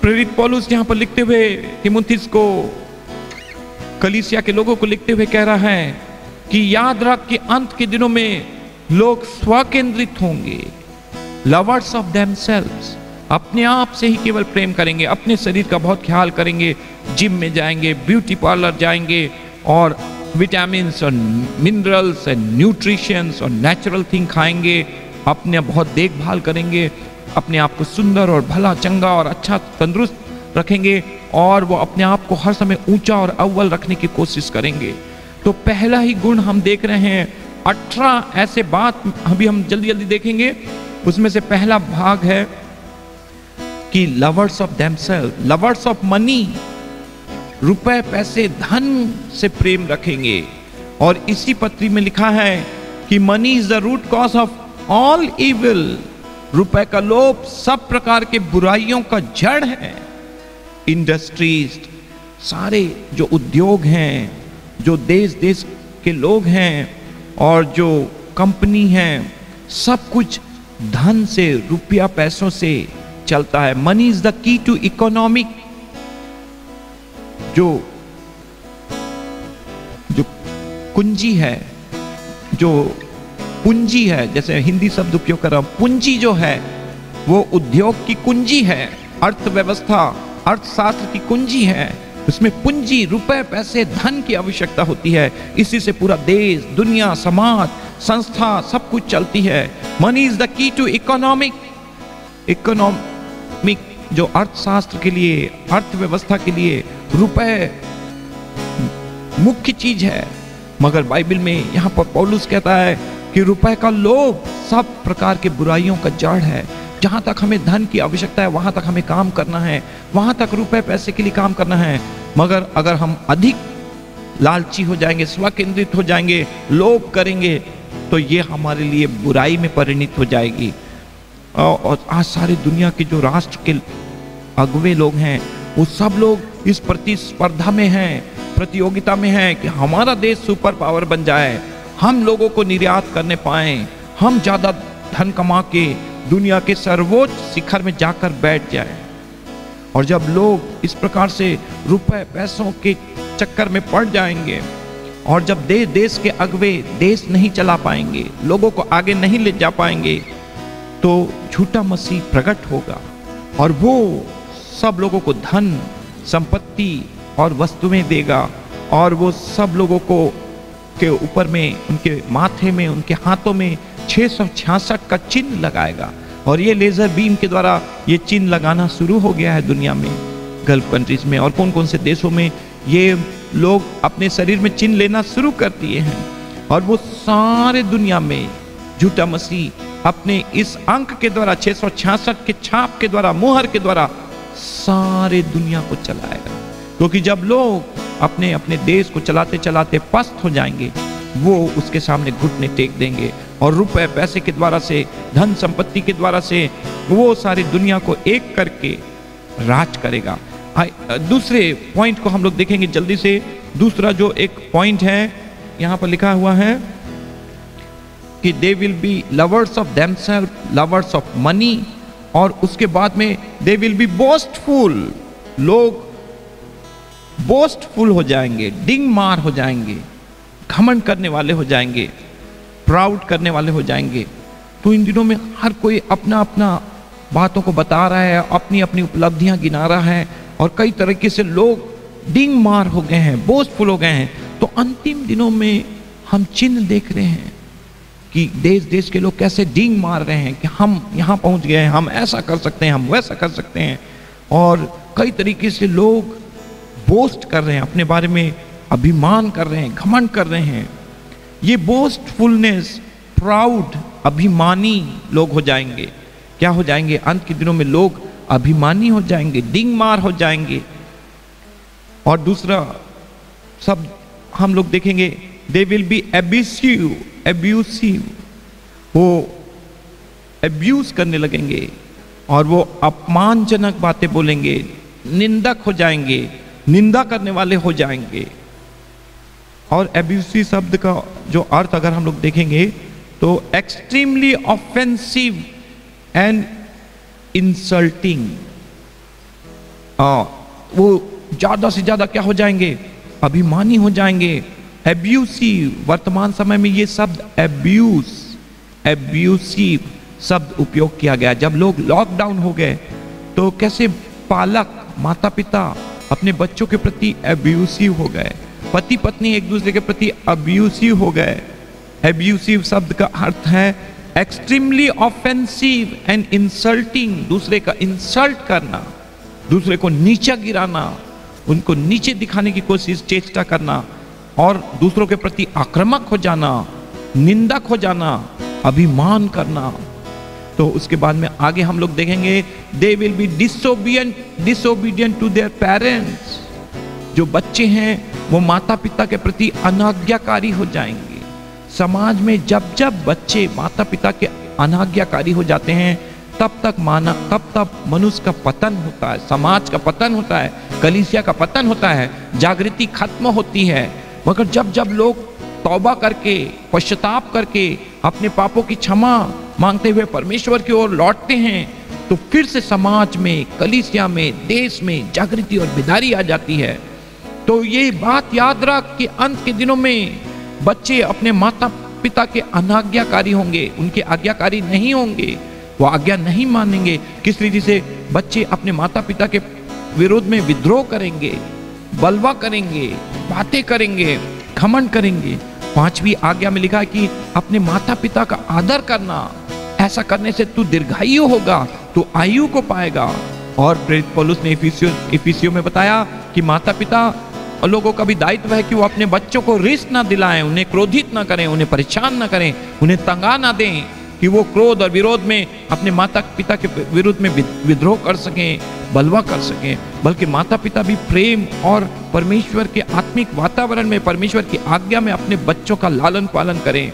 प्रेरित पौलुस यहाँ पर लिखते हुए तीमुथियुस को, कलीसिया के लोगों को लिखते हुए कह रहा है कि याद रख कि अंत के दिनों में लोग स्वकेंद्रित होंगे, लवर्स ऑफ देमसेल्व्स, अपने आप से ही केवल प्रेम करेंगे, अपने शरीर का बहुत ख्याल करेंगे, जिम में जाएंगे, ब्यूटी पार्लर जाएंगे और विटामिन और मिनरल्स एंड न्यूट्रिशंस और नेचुरल थिंग खाएंगे, अपने बहुत देखभाल करेंगे, अपने आप को सुंदर और भला चंगा और अच्छा तंदुरुस्त रखेंगे, और वो अपने आप को हर समय ऊंचा और अव्वल रखने की कोशिश करेंगे। तो पहला ही गुण हम देख रहे हैं, 18 ऐसे बात अभी हम जल्दी जल्दी देखेंगे। उसमें से पहला भाग है कि lovers of themself, lovers of money, रुपए पैसे धन से प्रेम रखेंगे। और इसी पत्री में लिखा है कि money is the root cause of all evil, रुपए का लोभ सब प्रकार के बुराइयों का जड़ है। इंडस्ट्रीज, सारे जो उद्योग हैं, जो देश देश के लोग हैं और जो कंपनी हैं, सब कुछ धन से, रुपया पैसों से चलता है। Money is the key to economic, जो कुंजी है, जो पूंजी है, जैसे हिंदी शब्द उपयोग कर रहा हूं, पूंजी जो है वो उद्योग की कुंजी है, अर्थव्यवस्था अर्थशास्त्र की कुंजी है। उसमें पूंजी, रुपए पैसे धन की आवश्यकता होती है। इसी से पूरा देश, दुनिया, समाज, संस्था सब कुछ चलती है। Money is the key to economic, जो अर्थशास्त्र के लिए, अर्थव्यवस्था के लिए रुपए मुख्य चीज है। मगर बाइबल में यहां पर पौलुस कहता है कि रुपए का लोभ सब प्रकार के बुराइयों का जड़ है। जहां तक हमें धन की आवश्यकता है वहां तक हमें काम करना है, वहां तक रुपए पैसे के लिए काम करना है। मगर अगर हम अधिक लालची हो जाएंगे, स्वकेंद्रित हो जाएंगे, लोभ करेंगे, तो ये हमारे लिए बुराई में परिणित हो जाएगी। और आज सारी दुनिया के जो राष्ट्र के अगुवे लोग हैं, वो सब लोग इस प्रतिस्पर्धा में हैं, प्रतियोगिता में हैं कि हमारा देश सुपर पावर बन जाए, हम लोगों को निर्यात करने पाएं, हम ज्यादा धन कमा के दुनिया के सर्वोच्च शिखर में जाकर बैठ जाएं। और जब लोग इस प्रकार से रुपए पैसों के चक्कर में पड़ जाएंगे, और जब देश देश के अगुवे देश नहीं चला पाएंगे, लोगों को आगे नहीं ले जा पाएंगे, तो झूठा मसीह प्रकट होगा और वो सब लोगों को धन, संपत्ति और वस्तुएं देगा, और वो सब लोगों को के ऊपर में, उनके माथे में, उनके हाथों में 666 का चिन्ह लगाएगा। और ये लेजर बीम के द्वारा ये चिन्ह लगाना शुरू हो गया है दुनिया में, गल्फ कंट्रीज में, और कौन कौन से देशों में ये लोग अपने शरीर में चिन्ह लेना शुरू कर दिए हैं। और वो सारे दुनिया में झूठा मसीह अपने इस अंक के द्वारा, 666 के छाप के द्वारा, मुहर के द्वारा सारे दुनिया को चलाएगा। क्योंकि जब लोग अपने अपने देश को चलाते चलाते पस्त हो जाएंगे, वो उसके सामने घुटने टेक देंगे, और रुपए पैसे के द्वारा से, धन संपत्ति के द्वारा से वो सारी दुनिया को एक करके राज करेगा। दूसरे पॉइंट को हम लोग देखेंगे जल्दी से। दूसरा जो एक पॉइंट है यहां पर लिखा हुआ है कि they will be lovers of themself, lovers of money, और उसके बाद में दे विल बी बोस्टफुल, लोग बोस्टफुल हो जाएंगे, डिंग मार हो जाएंगे, घमंड करने वाले हो जाएंगे, प्राउड करने वाले हो जाएंगे। तो इन दिनों में हर कोई अपना अपना बातों को बता रहा है, अपनी अपनी उपलब्धियां गिना रहा है, और कई तरीके से लोग डिंग मार हो गए हैं, बोस्टफुल हो गए हैं। तो अंतिम दिनों में हम चिन्ह देख रहे हैं कि देश देश के लोग कैसे डिंग मार रहे हैं कि हम यहाँ पहुँच गए हैं, हम ऐसा कर सकते हैं, हम वैसा कर सकते हैं। और कई तरीके से लोग बोस्ट कर रहे हैं, अपने बारे में अभिमान कर रहे हैं, घमंड कर रहे हैं। ये बोस्टफुलनेस, प्राउड, अभिमानी लोग हो जाएंगे। क्या हो जाएंगे? अंत के दिनों में लोग अभिमानी हो जाएंगे, डिंग मार हो जाएंगे। और दूसरा शब्द हम लोग देखेंगे, दे विल बी एब्यूसिव, वो एब्यूज करने लगेंगे और वो अपमानजनक बातें बोलेंगे, निंदक हो जाएंगे, निंदा करने वाले हो जाएंगे। और एब्यूसिव शब्द का जो अर्थ अगर हम लोग देखेंगे तो एक्सट्रीमली ऑफेंसिव एंड इंसल्टिंग, वो ज्यादा से ज्यादा क्या हो जाएंगे, अभिमानी हो जाएंगे। एब्यूसिव, वर्तमान समय में ये शब्द एब्यूसिव शब्द उपयोग किया गया। जब लोग लॉकडाउन हो गए तो कैसे पालक, माता पिता अपने बच्चों के प्रति एब्यूसिव हो गए, पति पत्नी एक दूसरे के प्रति एब्यूसिव हो गए। एब्यूसिव शब्द का अर्थ है एक्सट्रीमली ऑफेंसिव एंड इंसल्टिंग, दूसरे का इंसल्ट करना, दूसरे को नीचा गिराना, उनको नीचे दिखाने की कोशिश, चेष्टा करना और दूसरों के प्रति आक्रामक हो जाना, निंदक हो जाना, अभिमान करना। तो उसके बाद में आगे हम लोग देखेंगे, they will be disobedient to their parents, जो बच्चे हैं वो माता पिता के प्रति अनाज्ञाकारी हो जाएंगे। समाज में जब जब बच्चे माता पिता के अनाज्ञाकारी हो जाते हैं तब तक मनुष्य का पतन होता है, समाज का पतन होता है, कलीसिया का पतन होता है, जागृति खत्म होती है। मगर जब जब लोग तौबा करके, पश्चाताप करके, अपने पापों की क्षमा मांगते हुए परमेश्वर की ओर लौटते हैं तो फिर से समाज में, कलीसिया में, देश में जागृति और बेदारी आ जाती है। तो ये बात याद रख कि अंत के दिनों में बच्चे अपने माता पिता के अनाज्ञाकारी होंगे, उनके आज्ञाकारी नहीं होंगे, वो आज्ञा नहीं मानेंगे। किस रीति से बच्चे अपने माता पिता के विरोध में विद्रोह करेंगे, बलवा करेंगे, बातें करेंगे, घमंड करेंगे। 5वीं आज्ञा में लिखा है कि अपने माता पिता का आदर करना, ऐसा करने से तू दीर्घायु होगा, तू आयु को पाएगा। और प्रेरित पौलुस ने इफिसियों में बताया कि माता पिता और लोगों का भी दायित्व है कि वो अपने बच्चों को रिश्त ना दिलाएं, उन्हें क्रोधित ना करें, उन्हें परेशान ना करें, उन्हें तंगा ना दें कि वो क्रोध और विरोध में अपने माता पिता के विरुद्ध में विद्रोह कर सकें, बलवा कर सकें। बल्कि माता पिता भी प्रेम और परमेश्वर के आत्मिक वातावरण में, परमेश्वर की आज्ञा में अपने बच्चों का लालन पालन करें।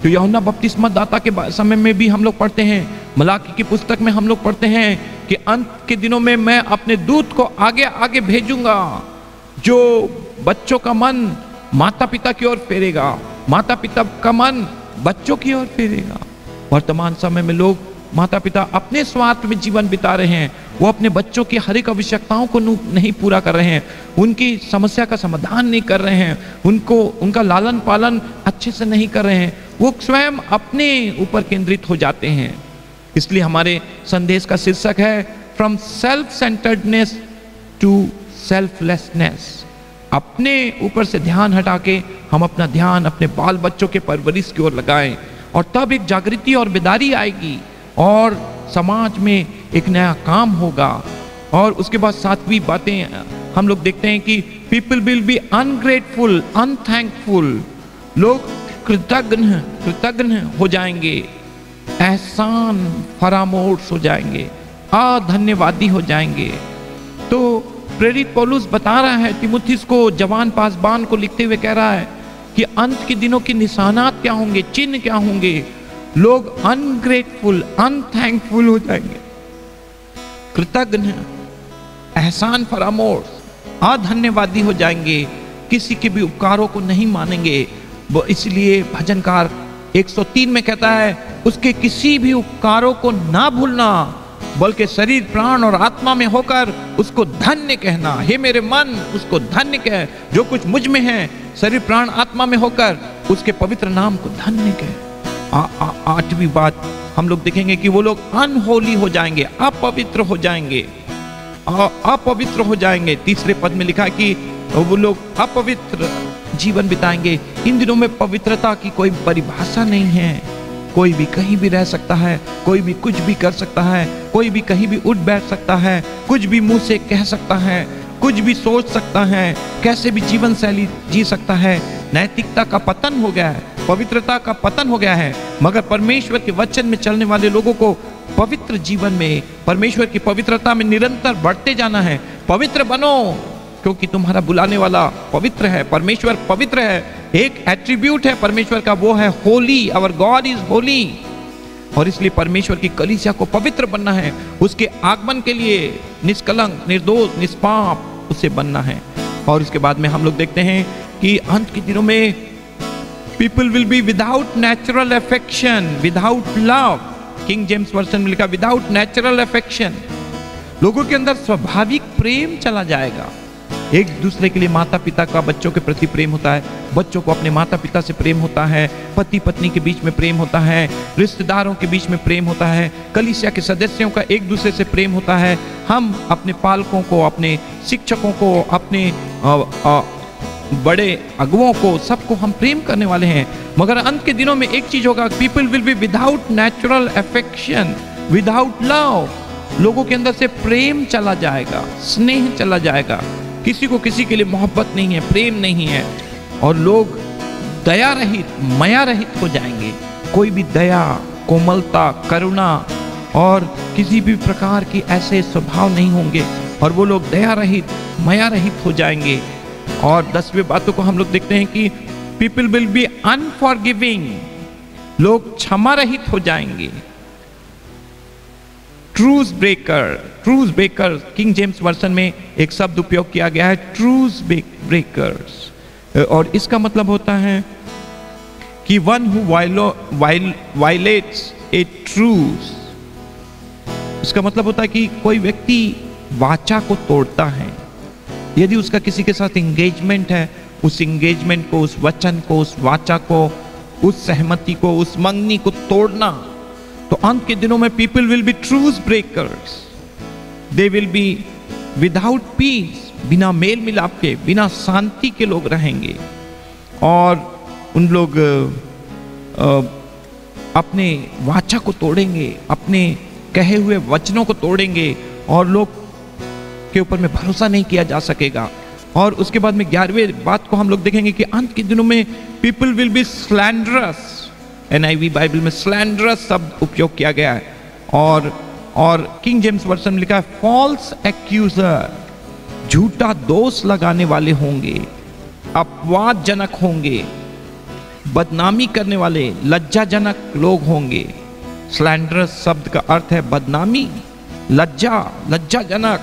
तो यूहन्ना बपतिस्मा दाता के समय में भी हम लोग पढ़ते हैं, मलाकी की पुस्तक में हम लोग पढ़ते हैं कि अंत के दिनों में मैं अपने दूत को आगे आगे भेजूंगा जो बच्चों का मन माता पिता की ओर फेरेगा, माता पिता का मन बच्चों की ओर फेरेगा। वर्तमान समय में लोग, माता पिता अपने स्वार्थ में जीवन बिता रहे हैं, वो अपने बच्चों की हर एक आवश्यकताओं को नहीं पूरा कर रहे हैं, उनकी समस्या का समाधान नहीं कर रहे हैं, उनका लालन पालन अच्छे से नहीं कर रहे हैं, वो स्वयं अपने ऊपर केंद्रित हो जाते हैं। इसलिए हमारे संदेश का शीर्षक है from self centredness to selflessness. अपने ऊपर से ध्यान हटा के हम अपना ध्यान अपने बाल बच्चों के परवरिश की ओर लगाएं और तब एक जागृति और बेदारी आएगी और समाज में एक नया काम होगा। और उसके बाद 7वीं बातें हम लोग देखते हैं कि पीपल विल बी अनग्रेटफुल, अनथैंकफुल, लोग कृतज्ञ हो जाएंगे, एहसान फरामोश हो जाएंगे, अधन्यवादी हो जाएंगे। तो प्रेरित पौलुस बता रहा है तीमुथियुस को, जवान पासबान को लिखते हुए कह रहा है कि अंत के दिनों के निशानात क्या होंगे, चिन्ह क्या होंगे। लोग अनग्रेटफुल, अनथैंकफुल हो जाएंगे, कृतज्ञ, एहसान फरामोश, अधन्यवादी हो जाएंगे, किसी के भी उपकारों को नहीं मानेंगे। वो इसलिए भजनकार 103 में कहता है, उसके किसी भी उपकारों को ना भूलना, बल्कि शरीर, प्राण और आत्मा में होकर उसको धन्य कहना। हे मेरे मन, उसको धन्य कह, जो कुछ मुझ में है, शरीर, प्राण, आत्मा में होकर उसके पवित्र नाम को धन्य कह। 8वीं बात हम लोग देखेंगे कि वो लोग अनहोली हो जाएंगे, अपवित्र हो जाएंगे, अपवित्र हो जाएंगे। 3रे पद में लिखा है कि वो लोग अपवित्र जीवन बिताएंगे। इन दिनों में पवित्रता की कोई परिभाषा नहीं है, कोई भी कहीं भी रह सकता है, कोई भी कुछ भी कर सकता है, कोई भी कहीं भी उठ बैठ सकता है, कुछ भी मुंह से कह सकता है, कुछ भी सोच सकता है, कैसे भी जीवन शैली जी सकता है। नैतिकता का पतन हो गया है, पवित्रता का पतन हो गया है। मगर परमेश्वर के वचन में चलने वाले लोगों को पवित्र जीवन में, परमेश्वर की पवित्रता में निरंतर बढ़ते जाना है। पवित्र बनो, क्योंकि तुम्हारा बुलाने वाला पवित्र है, परमेश्वर पवित्र है। एक एट्रीब्यूट है परमेश्वर का, वो है holy. Our God is holy. और इसलिए परमेश्वर की कलीसिया को पवित्र बनना है, उसके आगमन के लिए निष्कलंक, निर्दोष, निष्पाप उसे बनना है। और उसके बाद में हम लोग देखते हैं कि अंत के दिनों में people will be without natural affection, without love. King James version में लिखा विदाउट नेचुरल अफेक्शन। लोगों के अंदर स्वाभाविक प्रेम चला जाएगा। एक दूसरे के लिए माता पिता का बच्चों के प्रति प्रेम होता है, बच्चों को अपने माता पिता से प्रेम होता है, पति पत्नी के बीच में प्रेम होता है, रिश्तेदारों के बीच में प्रेम होता है, कलीसिया के सदस्यों का एक दूसरे से प्रेम होता है। हम अपने पालकों को, अपने शिक्षकों को, अपने बड़े अगुओं को, सबको हम प्रेम करने वाले हैं। मगर अंत के दिनों में एक चीज होगा, people will be without natural affection, without love. लोगों के अंदर से प्रेम चला जाएगा, स्नेह चला जाएगा, किसी को किसी के लिए मोहब्बत नहीं है, प्रेम नहीं है। और लोग दया रहित, माया रहित हो जाएंगे। कोई भी दया, कोमलता, करुणा और किसी भी प्रकार की ऐसे स्वभाव नहीं होंगे, और वो लोग दया रहित, माया रहित हो जाएंगे। और 10वें बातों को हम लोग देखते हैं कि पीपल विल बी अनफॉरगिविंग, लोग क्षमा रहित हो जाएंगे। ट्रूज breaker, ट्रूज breaker, king James version में एक शब्द उपयोग किया गया है, ट्रूज ब्रेकर्स। और इसका मतलब होता है कि वन हु वायलेट्स ए ट्रूज। इसका मतलब होता है कि कोई व्यक्ति वाचा को तोड़ता है। यदि उसका किसी के साथ एंगेजमेंट है, उस एंगेजमेंट को, उस वचन को, उस वाचा को, उस सहमति को, उस मंगनी को तोड़ना, तो अंत के दिनों में people will be truce breakers. They will be without peace, बिना मेल मिलाप के, बिना शांति के लोग रहेंगे। और उन लोग अपने वाचा को तोड़ेंगे, अपने कहे हुए वचनों को तोड़ेंगे, और लोग के ऊपर में भरोसा नहीं किया जा सकेगा। और उसके बाद में 11वें बात को हम लोग देखेंगे कि अंत के दिनों में people will be slanderous. NIV Bible में स्लैंडरस शब्द उपयोग किया गया है। और किंग जेम्स वर्जन में लिखा है फॉल्स एक्यूजर, झूठा दोष लगाने वाले होंगे, अपवादजनक होंगे, बदनामी करने वाले, लज्जाजनक लोग होंगे। स्लैंडरस शब्द का अर्थ है बदनामी, लज्जाजनक।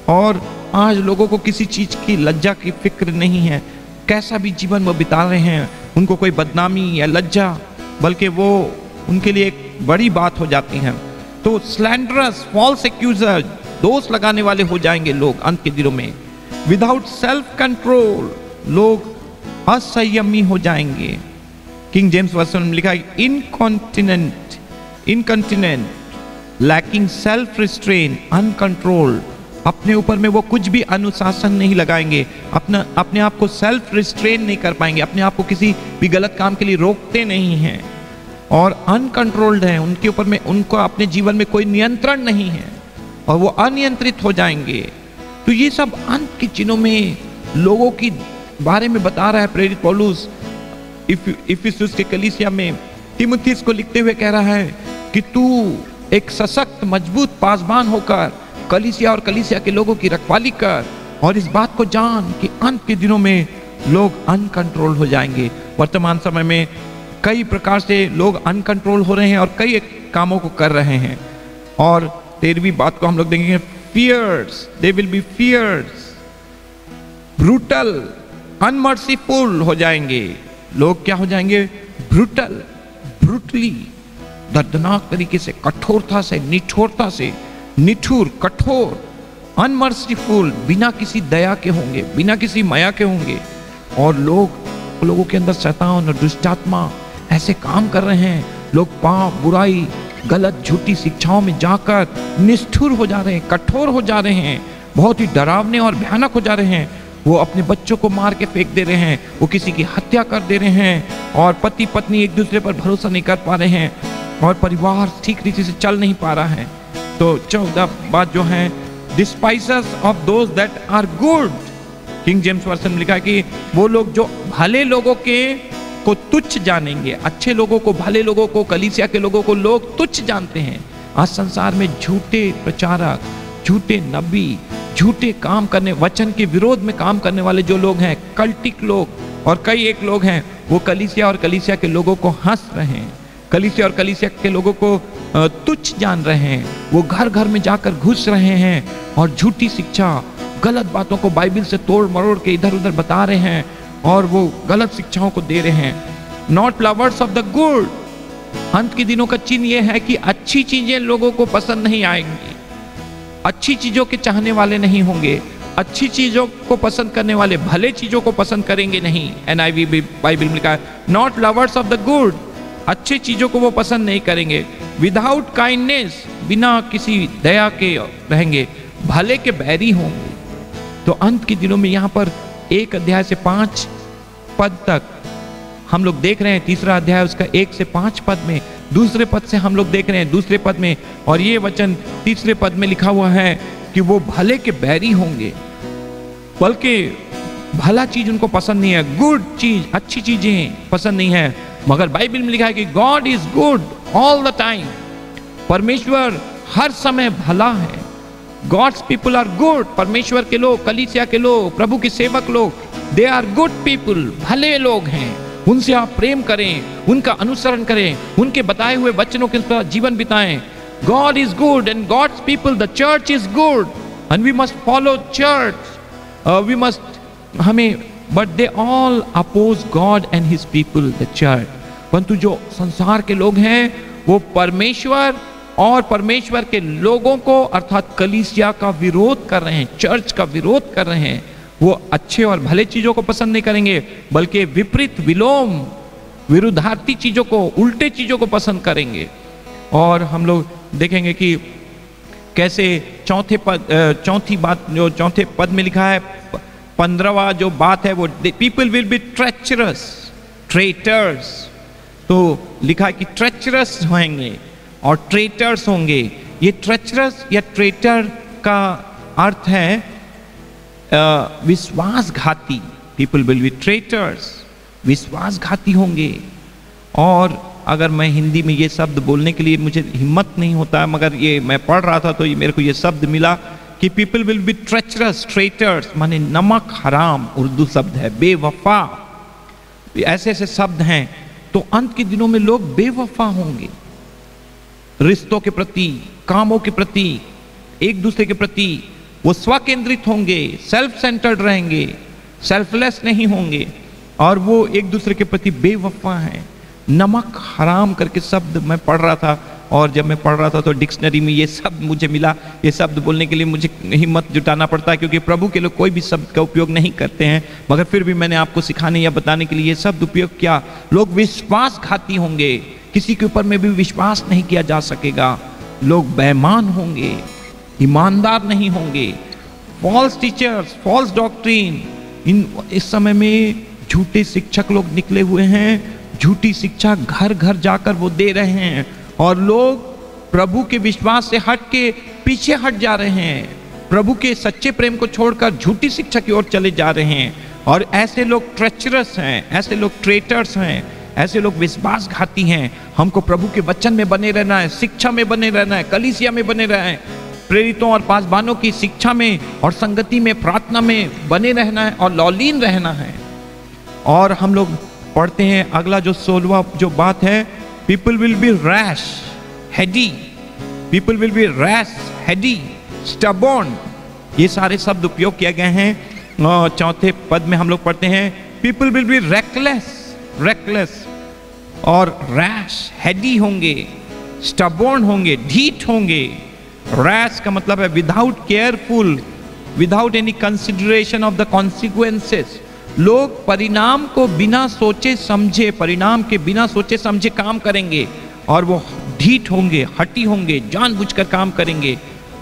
और आज लोगों को किसी चीज की लज्जा की फिक्र नहीं है, कैसा भी जीवन वो बिता रहे हैं, उनको कोई बदनामी या लज्जा, बल्कि वो उनके लिए एक बड़ी बात हो जाती है। तो स्लैंडरस, फॉल्स एक्यूजर, दोष लगाने वाले हो जाएंगे लोग अंत के दिनों में। विदाउट सेल्फ कंट्रोल, लोग असंयमी हो जाएंगे। किंग जेम्स वर्जन में लिखा है इनकॉन्टिनेंट, लैकिंग सेल्फ रिस्ट्रेन, अनकंट्रोल्ड। अपने ऊपर में वो कुछ भी अनुशासन नहीं लगाएंगे, अपने आप को सेल्फ रिस्ट्रेन नहीं कर पाएंगे, अपने आप को किसी भी गलत काम के लिए रोकते नहीं हैं, और अनकंट्रोल्ड हैं। उनके ऊपर में, उनको अपने जीवन में कोई नियंत्रण नहीं है, और वो अनियंत्रित हो जाएंगे। तो ये सब अंत के दिनों में लोगों की बारे में बता रहा है प्रेरित पौलुस। इफिसुस के कलीसिया में तीमुथियुस को लिखते हुए कह रहा है कि तू एक सशक्त, मजबूत पासबान होकर कलीसिया और कलीसिया के लोगों की रखवाली कर, और इस बात को जान कि अंत के दिनों में लोग अनकंट्रोल हो जाएंगे। वर्तमान समय में कई प्रकार से लोग अनकंट्रोल हो रहे हैं और कई कामों को कर रहे हैं। और 13वीं बात को हम लोग देखेंगे, fierce, they will be fierce, brutal, unmerciful हो जाएंगे। लोग क्या हो जाएंगे? ब्रूटल, ब्रूटली, दर्दनाक तरीके से, कठोरता से, निठोरता से, निठुर, कठोर, अनमर्सीफुल, बिना किसी दया के होंगे, बिना किसी माया के होंगे। और लोगों के अंदर शैतान और दुष्टात्मा ऐसे काम कर रहे हैं। लोग पाप, बुराई, गलत झूठी शिक्षाओं में जाकर निष्ठुर हो जा रहे हैं, कठोर हो जा रहे हैं, बहुत ही डरावने और भयानक हो जा रहे हैं। वो अपने बच्चों को मार के फेंक दे रहे हैं, वो किसी की हत्या कर दे रहे हैं, और पति पत्नी एक दूसरे पर भरोसा नहीं कर पा रहे हैं, और परिवार ठीक रीति से चल नहीं पा रहा है। तो 14 बात जो है, despisers of those that are good. King James version में लिखा है कि वो लोग जो भले लोगों को तुच्छ जानेंगे, अच्छे लोगों को, भले लोगों को, कलीसिया के लोगों को लोग तुच्छ जानते हैं। आज संसार में झूठे प्रचारक, झूठे नबी, झूठे काम करने, वचन के विरोध में काम करने वाले जो लोग हैं, कल्टिक लोग और कई एक लोग हैं, वो कलीसिया और कलीसिया के लोगों को हंस रहे हैं, कलीसिया और कलीसिया के लोगों को तुच्छ जान रहे हैं। वो घर घर में जाकर घुस रहे हैं और झूठी शिक्षा, गलत बातों को बाइबल से तोड़ मरोड़ के इधर उधर बता रहे हैं और वो गलत शिक्षाओं को दे रहे हैं। Not lovers of the good. अंत के दिनों का चिन्ह यह है कि अच्छी चीजें लोगों को पसंद नहीं आएंगी, अच्छी चीजों के चाहने वाले नहीं होंगे, अच्छी चीजों को पसंद करने वाले भले चीजों को पसंद करेंगे नहीं। NIV बाइबल में लिखा है not lovers of the good, अच्छी चीजों को वो पसंद नहीं करेंगे। विदाउट काइंडनेस, बिना किसी दया के रहेंगे, भले के बैरी होंगे। तो अंत के दिनों में यहाँ पर 1 अध्याय से 5 पद तक हम लोग देख रहे हैं, तीसरा अध्याय उसका 1 से 5 पद में, दूसरे पद से हम लोग देख रहे हैं दूसरे पद में, और ये वचन तीसरे पद में लिखा हुआ है कि वो भले के बैरी होंगे, बल्कि भला चीज उनको पसंद नहीं है, गुड चीज, अच्छी चीजें पसंद नहीं है। मगर बाइबल में लिखा है कि God is good all the time, परमेश्वर हर समय भला है। गॉड्स पीपल आर गुड, परमेश्वर के लोग, कलीसिया के लोग, प्रभु के सेवक लोग, दे आर गुड पीपल, भले लोग हैं। उनसे आप प्रेम करें, उनका अनुसरण करें, उनके बताए हुए वचनों के अनुसार जीवन बिताएं। God is good and God's people, the church is good and we must follow church, we must हमें, but they all oppose God and his people the church. परंतु जो संसार के लोग हैं वो परमेश्वर और परमेश्वर के लोगों को अर्थात कलीसिया का विरोध कर रहे हैं, चर्च का विरोध कर रहे हैं। वो अच्छे और भले चीजों को पसंद नहीं करेंगे, बल्कि विपरीत, विलोम, विरुद्धार्थी चीजों को, उल्टे चीजों को पसंद करेंगे। और हम लोग देखेंगे कि कैसे चौथी बात जो चौथे पद में लिखा है, 15वां जो बात है वो people will B treacherous, traitors. तो लिखा है कि ट्रेचरस होंगे और ट्रेटर्स होंगे। ये ट्रेचरस या ट्रेटर का अर्थ है विश्वासघाती। पीपल विल बी ट्रेटर्स, विश्वासघाती होंगे। और अगर मैं हिंदी में ये शब्द बोलने के लिए मुझे हिम्मत नहीं होता, मगर ये मैं पढ़ रहा था तो ये मेरे को ये शब्द मिला कि people will B treacherous, traitors माने नमक हराम, उर्दू शब्द है, बेवफा। ऐसे ऐसे शब्द हैं। तो अंत के दिनों में लोग बेवफा होंगे, रिश्तों के प्रति, कामों के प्रति, एक दूसरे के प्रति वो स्वकेंद्रित होंगे, सेल्फ सेंटर्ड रहेंगे, सेल्फलेस नहीं होंगे, और वो एक दूसरे के प्रति बेवफा हैं। नमक हराम करके शब्द मैं पढ़ रहा था, और जब मैं पढ़ रहा था तो डिक्शनरी में ये शब्द मुझे मिला। ये शब्द बोलने के लिए मुझे हिम्मत जुटाना पड़ता है, क्योंकि प्रभु के लोग कोई भी शब्द का उपयोग नहीं करते हैं, मगर फिर भी मैंने आपको सिखाने या बताने के लिए ये शब्द उपयोग किया। लोग विश्वासघाती होंगे, किसी के ऊपर में भी विश्वास नहीं किया जा सकेगा। लोग बेईमान होंगे, ईमानदार नहीं होंगे। फॉल्स टीचर्स, फॉल्स डॉक्ट्रिन, इस समय में झूठे शिक्षक लोग निकले हुए हैं। झूठी शिक्षा घर घर जाकर वो दे रहे हैं, और लोग प्रभु के विश्वास से हट के पीछे हट जा रहे हैं, प्रभु के सच्चे प्रेम को छोड़कर झूठी शिक्षा की ओर चले जा रहे हैं। और ऐसे लोग ट्रेचरस हैं, ऐसे लोग ट्रेटर्स हैं, ऐसे लोग विश्वासघाती हैं। हमको प्रभु के वचन में बने रहना है, शिक्षा में बने रहना है, कलीसिया में बने रहना है, प्रेरितों और पासवानों की शिक्षा में और संगति में, प्रार्थना में बने रहना है और लौलीन रहना है। और हम लोग पढ़ते हैं अगला जो 16वां जो बात है, people will B rash, Heidi, people will B rash, Heidi, stubborn. ये सारे शब्द उपयोग किए गए हैं। चौथे पद में हम लोग पढ़ते हैं people will B reckless, reckless और रैश, हेडी होंगे, स्टबॉर्न होंगे, ढीठ होंगे। रैश का मतलब है without careful, without any consideration of the consequences. लोग परिणाम को बिना सोचे समझे, परिणाम के बिना सोचे समझे काम करेंगे, और वो ढीठ होंगे, हटी होंगे, जानबूझकर काम करेंगे,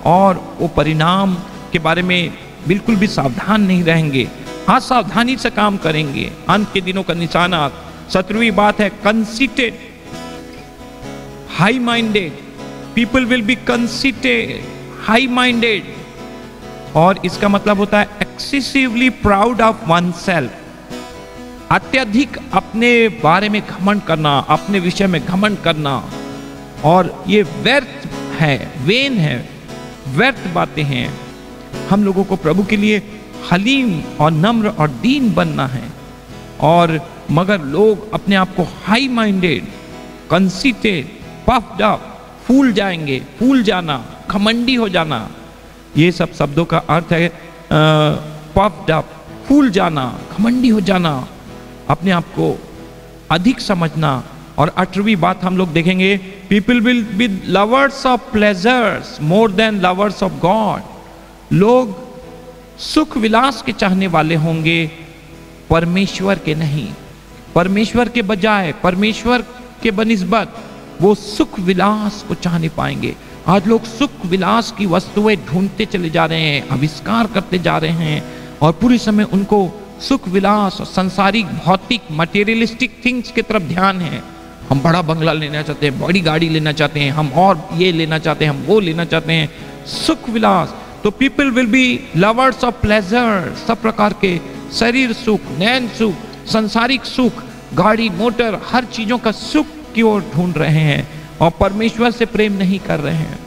और वो परिणाम के बारे में बिल्कुल भी सावधान नहीं रहेंगे, असावधानी से काम करेंगे। अंत के दिनों का निशाना 17वीं बात है conceited, high minded. People will B conceited, high minded, और इसका मतलब होता है excessively proud of one self, अत्यधिक अपने बारे में घमंड करना, अपने विषय में घमंड करना। और ये व्यर्थ है, वेन है, व्यर्थ बातें हैं। हम लोगों को प्रभु के लिए हलीम और नम्र और दीन बनना है। और मगर लोग अपने आप को high minded, conceited, puffed up, फूल जाएंगे, फूल जाना, घमंडी हो जाना, ये सब शब्दों का अर्थ है पफ्ड अप, फूल जाना, घमंडी हो जाना, अपने आप को अधिक समझना। और 8वीं बात हम लोग देखेंगे, people will be lovers of pleasures more than lovers of God. लोग सुख विलास के चाहने वाले होंगे, परमेश्वर के नहीं। परमेश्वर के बजाय, परमेश्वर के बनिस्बत वो सुख विलास को चाहने पाएंगे। आज लोग सुख विलास की वस्तुएं ढूंढते चले जा रहे हैं, आविष्कार करते जा रहे हैं, और पूरे समय उनको सुख विलास और संसारिक भौतिक मटेरियलिस्टिक थिंग्स की तरफ ध्यान है। हम बड़ा बंगला लेना चाहते हैं, बड़ी गाड़ी लेना चाहते हैं, हम और ये लेना चाहते हैं, हम वो लेना चाहते हैं, सुख विलास। तो people will be lovers of pleasure, सब प्रकार के शरीर सुख, नैन सुख, संसारिक सुख, गाड़ी मोटर, हर चीजों का सुख की ओर ढूंढ रहे हैं और परमेश्वर से प्रेम नहीं कर रहे हैं।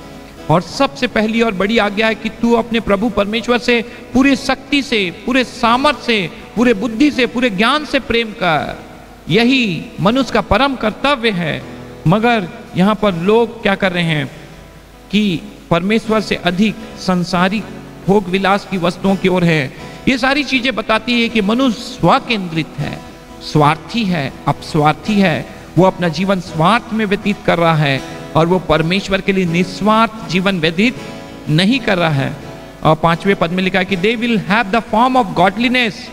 और सबसे पहली और बड़ी आज्ञा है कि तू अपने प्रभु परमेश्वर से पूरे शक्ति से, पूरे सामर्थ्य से, पूरे बुद्धि से, पूरे ज्ञान से प्रेम कर। यही मनुष्य का परम कर्तव्य है। मगर यहाँ पर लोग क्या कर रहे हैं कि परमेश्वर से अधिक संसारिक भोग विलास की वस्तुओं की ओर है। ये सारी चीजें बताती है कि मनुष्य स्व केंद्रित है, स्वार्थी है, अपस्वार्थी है। वो अपना जीवन स्वार्थ में व्यतीत कर रहा है और वो परमेश्वर के लिए निस्वार्थ जीवन व्यतीत नहीं कर रहा है। और 5वें पद में लिखा है कि they will have the form of godliness.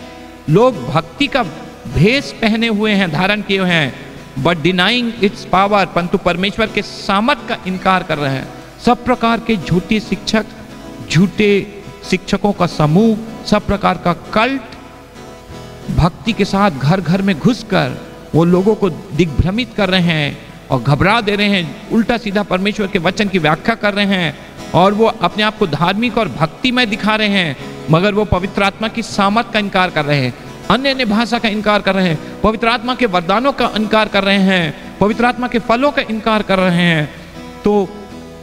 लोग भक्ति का भेष पहने हुए हैं, धारण किए हुए हैं, बट डिनाइंग इट्स पावर, परंतु परमेश्वर के सामर्थ का इनकार कर रहे हैं। सब प्रकार के झूठे शिक्षक, झूठे शिक्षकों का समूह, सब प्रकार का कल्ट भक्ति के साथ घर घर में घुसकर वो लोगों को दिग्भ्रमित कर रहे हैं और घबरा दे रहे हैं, उल्टा सीधा परमेश्वर के वचन की व्याख्या कर रहे हैं और वो अपने आप को धार्मिक और भक्तिमय दिखा रहे हैं, मगर वो पवित्र आत्मा की सामर्थ का इनकार कर रहे हैं, अन्य अन्य भाषा का इनकार कर रहे हैं, पवित्र आत्मा के वरदानों का इनकार कर रहे हैं, पवित्र आत्मा के फलों का इनकार कर रहे हैं। तो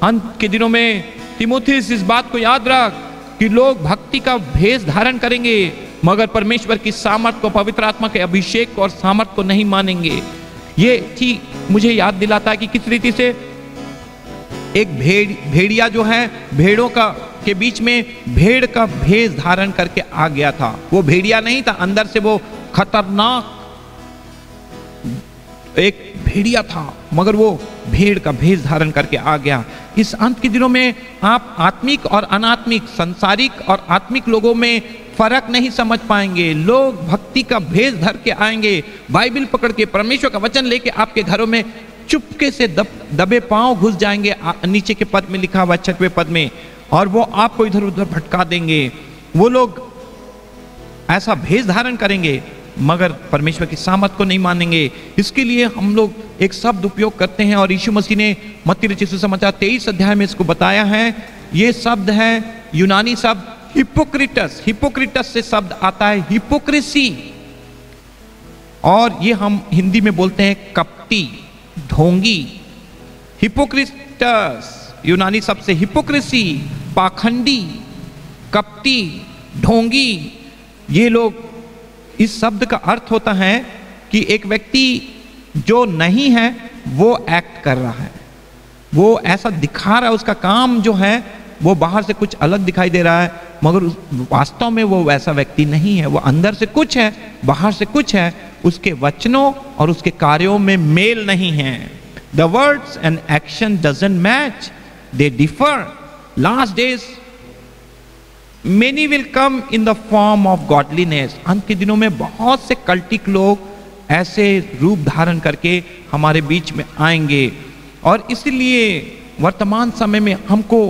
अंत के दिनों में तीमुथियुस इस बात को याद रख कि लोग भक्ति का भेष धारण करेंगे मगर परमेश्वर की सामर्थ को, पवित्र आत्मा के अभिषेक और सामर्थ को नहीं मानेंगे। ये ठीक मुझे याद दिलाता है कि किस रीति से एक भेड़िया जो है भेड़ों का के बीच में भेड़ का भेष धारण करके आ गया था। वो भेड़िया नहीं था, अंदर से वो खतरनाक एक भेड़िया था, मगर वो भेड़ का भेष धारण करके आ गया। इस अंत के दिनों में आप आत्मिक और अनात्मिक, संसारिक और आत्मिक लोगों में फर्क नहीं समझ पाएंगे। लोग भक्ति का भेष धर के आएंगे, बाइबल पकड़ के, परमेश्वर का वचन लेके आपके घरों में चुपके से दबे पांव घुस जाएंगे। नीचे के पद में लिखा हुआ 6वें पद में, और वो आपको इधर उधर भटका देंगे। वो लोग ऐसा भेष धारण करेंगे मगर परमेश्वर की सामर्थ को नहीं मानेंगे। इसके लिए हम लोग एक शब्द उपयोग करते हैं और यीशु मसीह ने मत्ती रचित सुसमाचार 23 अध्याय में इसको बताया है। ये शब्द है यूनानी शब्द हिपोक्रिटस। हिपोक्रिटस से शब्द आता है हिपोक्रेसी, और ये हम हिंदी में बोलते हैं कपटी, ढोंगी। हिपोक्रिटस यूनानी शब्द से हिपोक्रेसी, पाखंडी, कपटी, ढोंगी। ये लोग, इस शब्द का अर्थ होता है कि एक व्यक्ति जो नहीं है वो एक्ट कर रहा है, वो ऐसा दिखा रहा है, उसका काम जो है वो बाहर से कुछ अलग दिखाई दे रहा है, मगर वास्तव में वो वैसा व्यक्ति नहीं है। वो अंदर से कुछ है, बाहर से कुछ है। उसके वचनों और उसके कार्यों में मेल नहीं है। The words and action doesn't match, they differ. Last days Many will come in the form of godliness। अंत के दिनों में बहुत से कल्टिक लोग ऐसे रूप धारण करके हमारे बीच में आएंगे, और इसलिए वर्तमान समय में हमको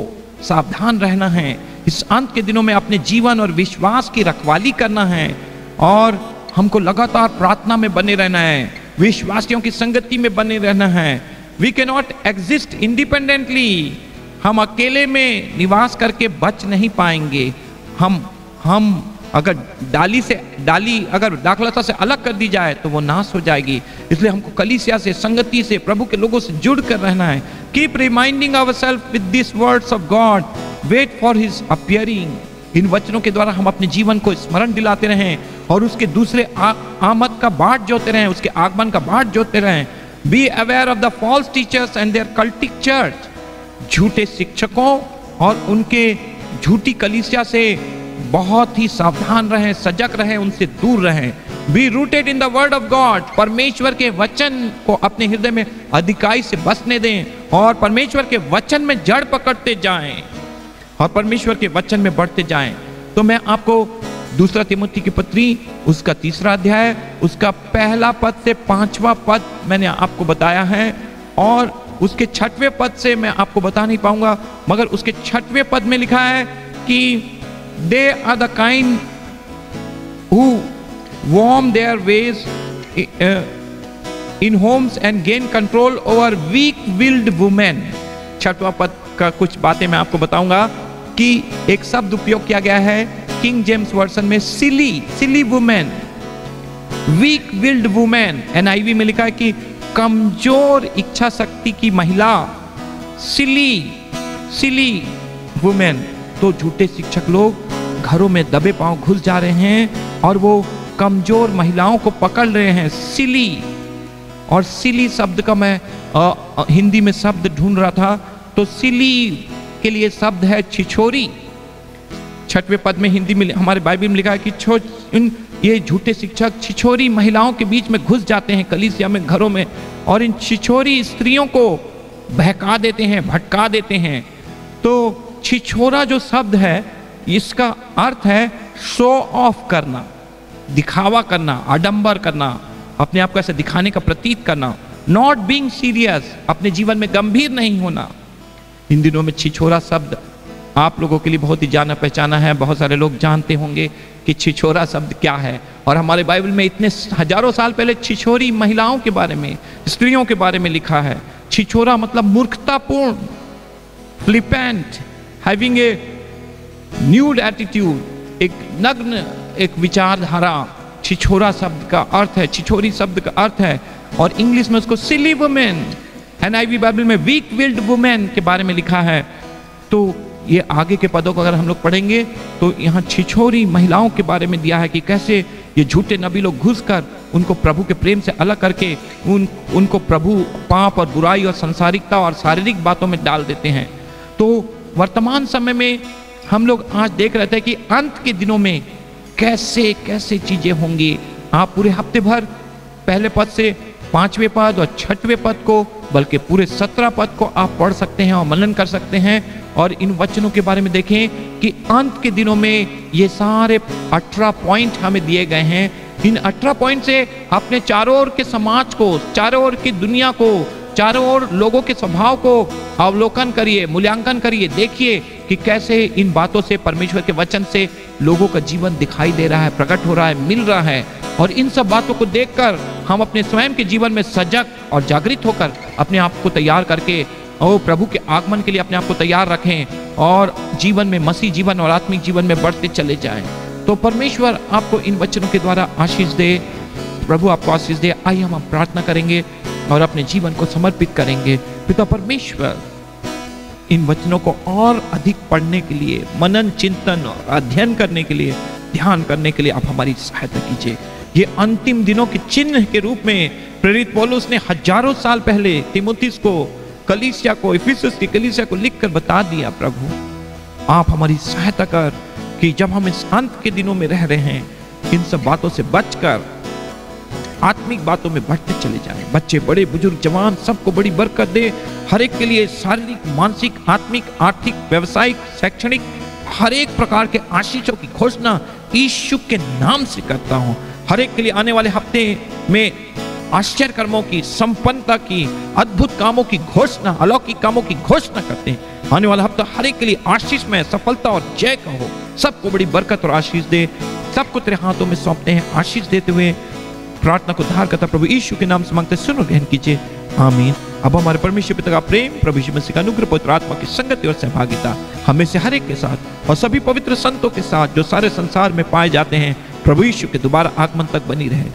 सावधान रहना है। इस अंत के दिनों में अपने जीवन और विश्वास की रखवाली करना है, और हमको लगातार प्रार्थना में बने रहना है, विश्वासियों की संगति में बने रहना है। We cannot exist independently। हम अकेले में निवास करके बच नहीं पाएंगे। हम अगर डाली अगर दाखलता से अलग कर दी जाए तो वो नाश हो जाएगी। इसलिए हमको कलीसिया से, संगति से, प्रभु के लोगों से जुड़ कर रहना है। Keep reminding ourselves with this words of God, wait for his appearing. इन वचनों के द्वारा हम अपने जीवन को स्मरण दिलाते रहें और उसके दूसरे आमद का बाट जोते रहें, उसके आगमन का बाट जोते रहें। Be aware of the false teachers and their cultic church. झूठे शिक्षकों और उनके झूठी कलीसिया से बहुत ही सावधान रहें, सजग रहें, उनसे दूर रहें। Be rooted in the word of God. परमेश्वर के वचन को अपने हृदय में अधिकाई से बसने दें और परमेश्वर के वचन में जड़ पकड़ते जाएं और परमेश्वर के वचन में बढ़ते जाएं। तो मैं आपको दूसरा तिमुथी की पत्री उसका 3 अध्याय उसका 1 पद से 5वां पद मैंने आपको बताया है और उसके 6वें पद से मैं आपको बता नहीं पाऊंगा, मगर उसके 6वें पद में लिखा है कि they are the kind who worm their ways in homes and gain control over weak willed women. 6वां पद का कुछ बातें मैं आपको बताऊंगा कि एक शब्द उपयोग किया गया है किंग जेम्स वर्जन में, silly women, weak willed women. NIV में लिखा है कि कमजोर इच्छा शक्ति की महिला, सिली वुमेन। तो झूठे शिक्षक लोग घरों में दबे पांव घुस जा रहे हैं और वो कमजोर महिलाओं को पकड़ रहे हैं, सिली। और सिली शब्द का मैं हिंदी में शब्द ढूंढ रहा था, तो सिली के लिए शब्द है छिछोरी। 6वें पद में हिंदी में हमारे बाइबल में लिखा है कि ये झूठे शिक्षक छिछोरी महिलाओं के बीच में घुस जाते हैं, कलीसिया में, घरों में, और इन छिछोरी स्त्रियों को बहका देते हैं, भटका देते हैं। तो छिछोरा जो शब्द है इसका अर्थ है शो ऑफ करना, दिखावा करना, आडंबर करना, अपने आप को ऐसे दिखाने का प्रतीत करना। नॉट बीइंग सीरियस, अपने जीवन में गंभीर नहीं होना। इन दिनों में छिछोरा शब्द आप लोगों के लिए बहुत ही जाना पहचाना है, बहुत सारे लोग जानते होंगे कि छिछोरा शब्द क्या है। और हमारे बाइबल में इतने हजारों साल पहले छिछोरी महिलाओं के बारे में, स्त्रियों के बारे में लिखा है। छिछोरा मतलब मूर्खतापूर्ण, flippant, having a nude attitude, एक नग्न एक विचारधारा छिछोरा शब्द का अर्थ है, छिछोरी शब्द का अर्थ है। और इंग्लिश में उसको सिली वुमेन, NIV बाइबल में वीक विल्ड वुमेन के बारे में लिखा है। तो ये आगे के पदों को अगर हम लोग पढ़ेंगे तो यहाँ छिछोरी महिलाओं के बारे में दिया है कि कैसे ये झूठे नबी लोग घुसकर उनको प्रभु के प्रेम से अलग करके उनको प्रभु पाप और बुराई और सांसारिकता और शारीरिक बातों में डाल देते हैं। तो वर्तमान समय में हम लोग आज देख रहे थे कि अंत के दिनों में कैसे कैसे चीजें होंगी। आप पूरे हफ्ते भर 1 पद से 5वें पद और 6वें पद को, बल्कि पूरे 17 पद को आप पढ़ सकते हैं और मनन कर सकते हैं और इन वचनों के बारे में देखें कि अंत के दिनों में ये सारे 18 पॉइंट हमें दिए गए हैं। इन 18 पॉइंट से अपने चारों ओर के समाज को, चारों ओर की दुनिया को, चारों ओर लोगों के स्वभाव को अवलोकन करिए, मूल्यांकन करिए, देखिए कि कैसे इन बातों से, परमेश्वर के वचन से लोगों का जीवन दिखाई दे रहा है, प्रकट हो रहा है, मिल रहा है। और इन सब बातों को देखकर हम अपने स्वयं के जीवन में सजग और जागृत होकर अपने आप को तैयार करके और प्रभु के आगमन के लिए अपने आप को तैयार रखें और जीवन में, मसीह जीवन और आत्मिक जीवन में बढ़ते चले जाएं। तो परमेश्वर आपको इन वचनों के द्वारा आशीष दे, प्रभु आपको आशीष दे। आइए हम प्रार्थना करेंगे और अपने जीवन को समर्पित करेंगे। पिता परमेश्वर, इन वचनों को और अधिक पढ़ने के लिए, मनन, चिंतन और अध्ययन करने के लिए, ध्यान करने के लिए आप हमारी सहायता कीजिए। ये अंतिम दिनों के चिन्ह के रूप में प्रेरित पौलुस ने हजारों साल पहले तीमुथियुस को, कलीसिया को, इफिसुस की कलीसिया को लिखकर बता दिया। प्रभु आप हमारी सहायता कर कि जब हम इस अंत के दिनों में रह रहे हैं, इन सब बातों से बचकर आत्मिक बातों में बढ़ते चले जाएं। बच्चे, बड़े, बुजुर्ग, जवान, सबको बड़ी बरकत दे। हर एक के लिए शारीरिक, मानसिक, आत्मिक, आर्थिक, व्यवसायिक, शैक्षणिक, हर एक प्रकार के आशीषों की घोषणा यीशु के नाम से करता हूं। हर एक के लिए आने वाले हफ्ते में आश्चर्य कर्मों की, संपन्नता की, अद्भुत कामों की घोषणा, अलौकिक कामों की घोषणा करते हैं। आने वाला हफ्ता हर एक के लिए आशीष में, सफलता और जय का हो। सबको बड़ी बरकत और आशीष दे। सबको तेरे हाथों में सौंपते हैं। आशीष देते हुए प्रार्थना को धार करता प्रभु यीशु के नाम से मांगते, सुनो, ग्रहण कीजिए, आमीन। अब हमारे परमेश्वर पिता का प्रेम, प्रभु यीशु मसीह का अनुग्रह, पवित्र आत्मा की संगति और सहभागिता हमें से हर एक के साथ और सभी पवित्र संतों के साथ जो सारे संसार में पाए जाते हैं, प्रभु यीशु के दोबारा आगमन तक बनी रहे।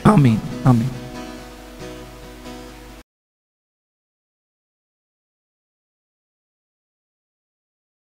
आमीन, आमीन।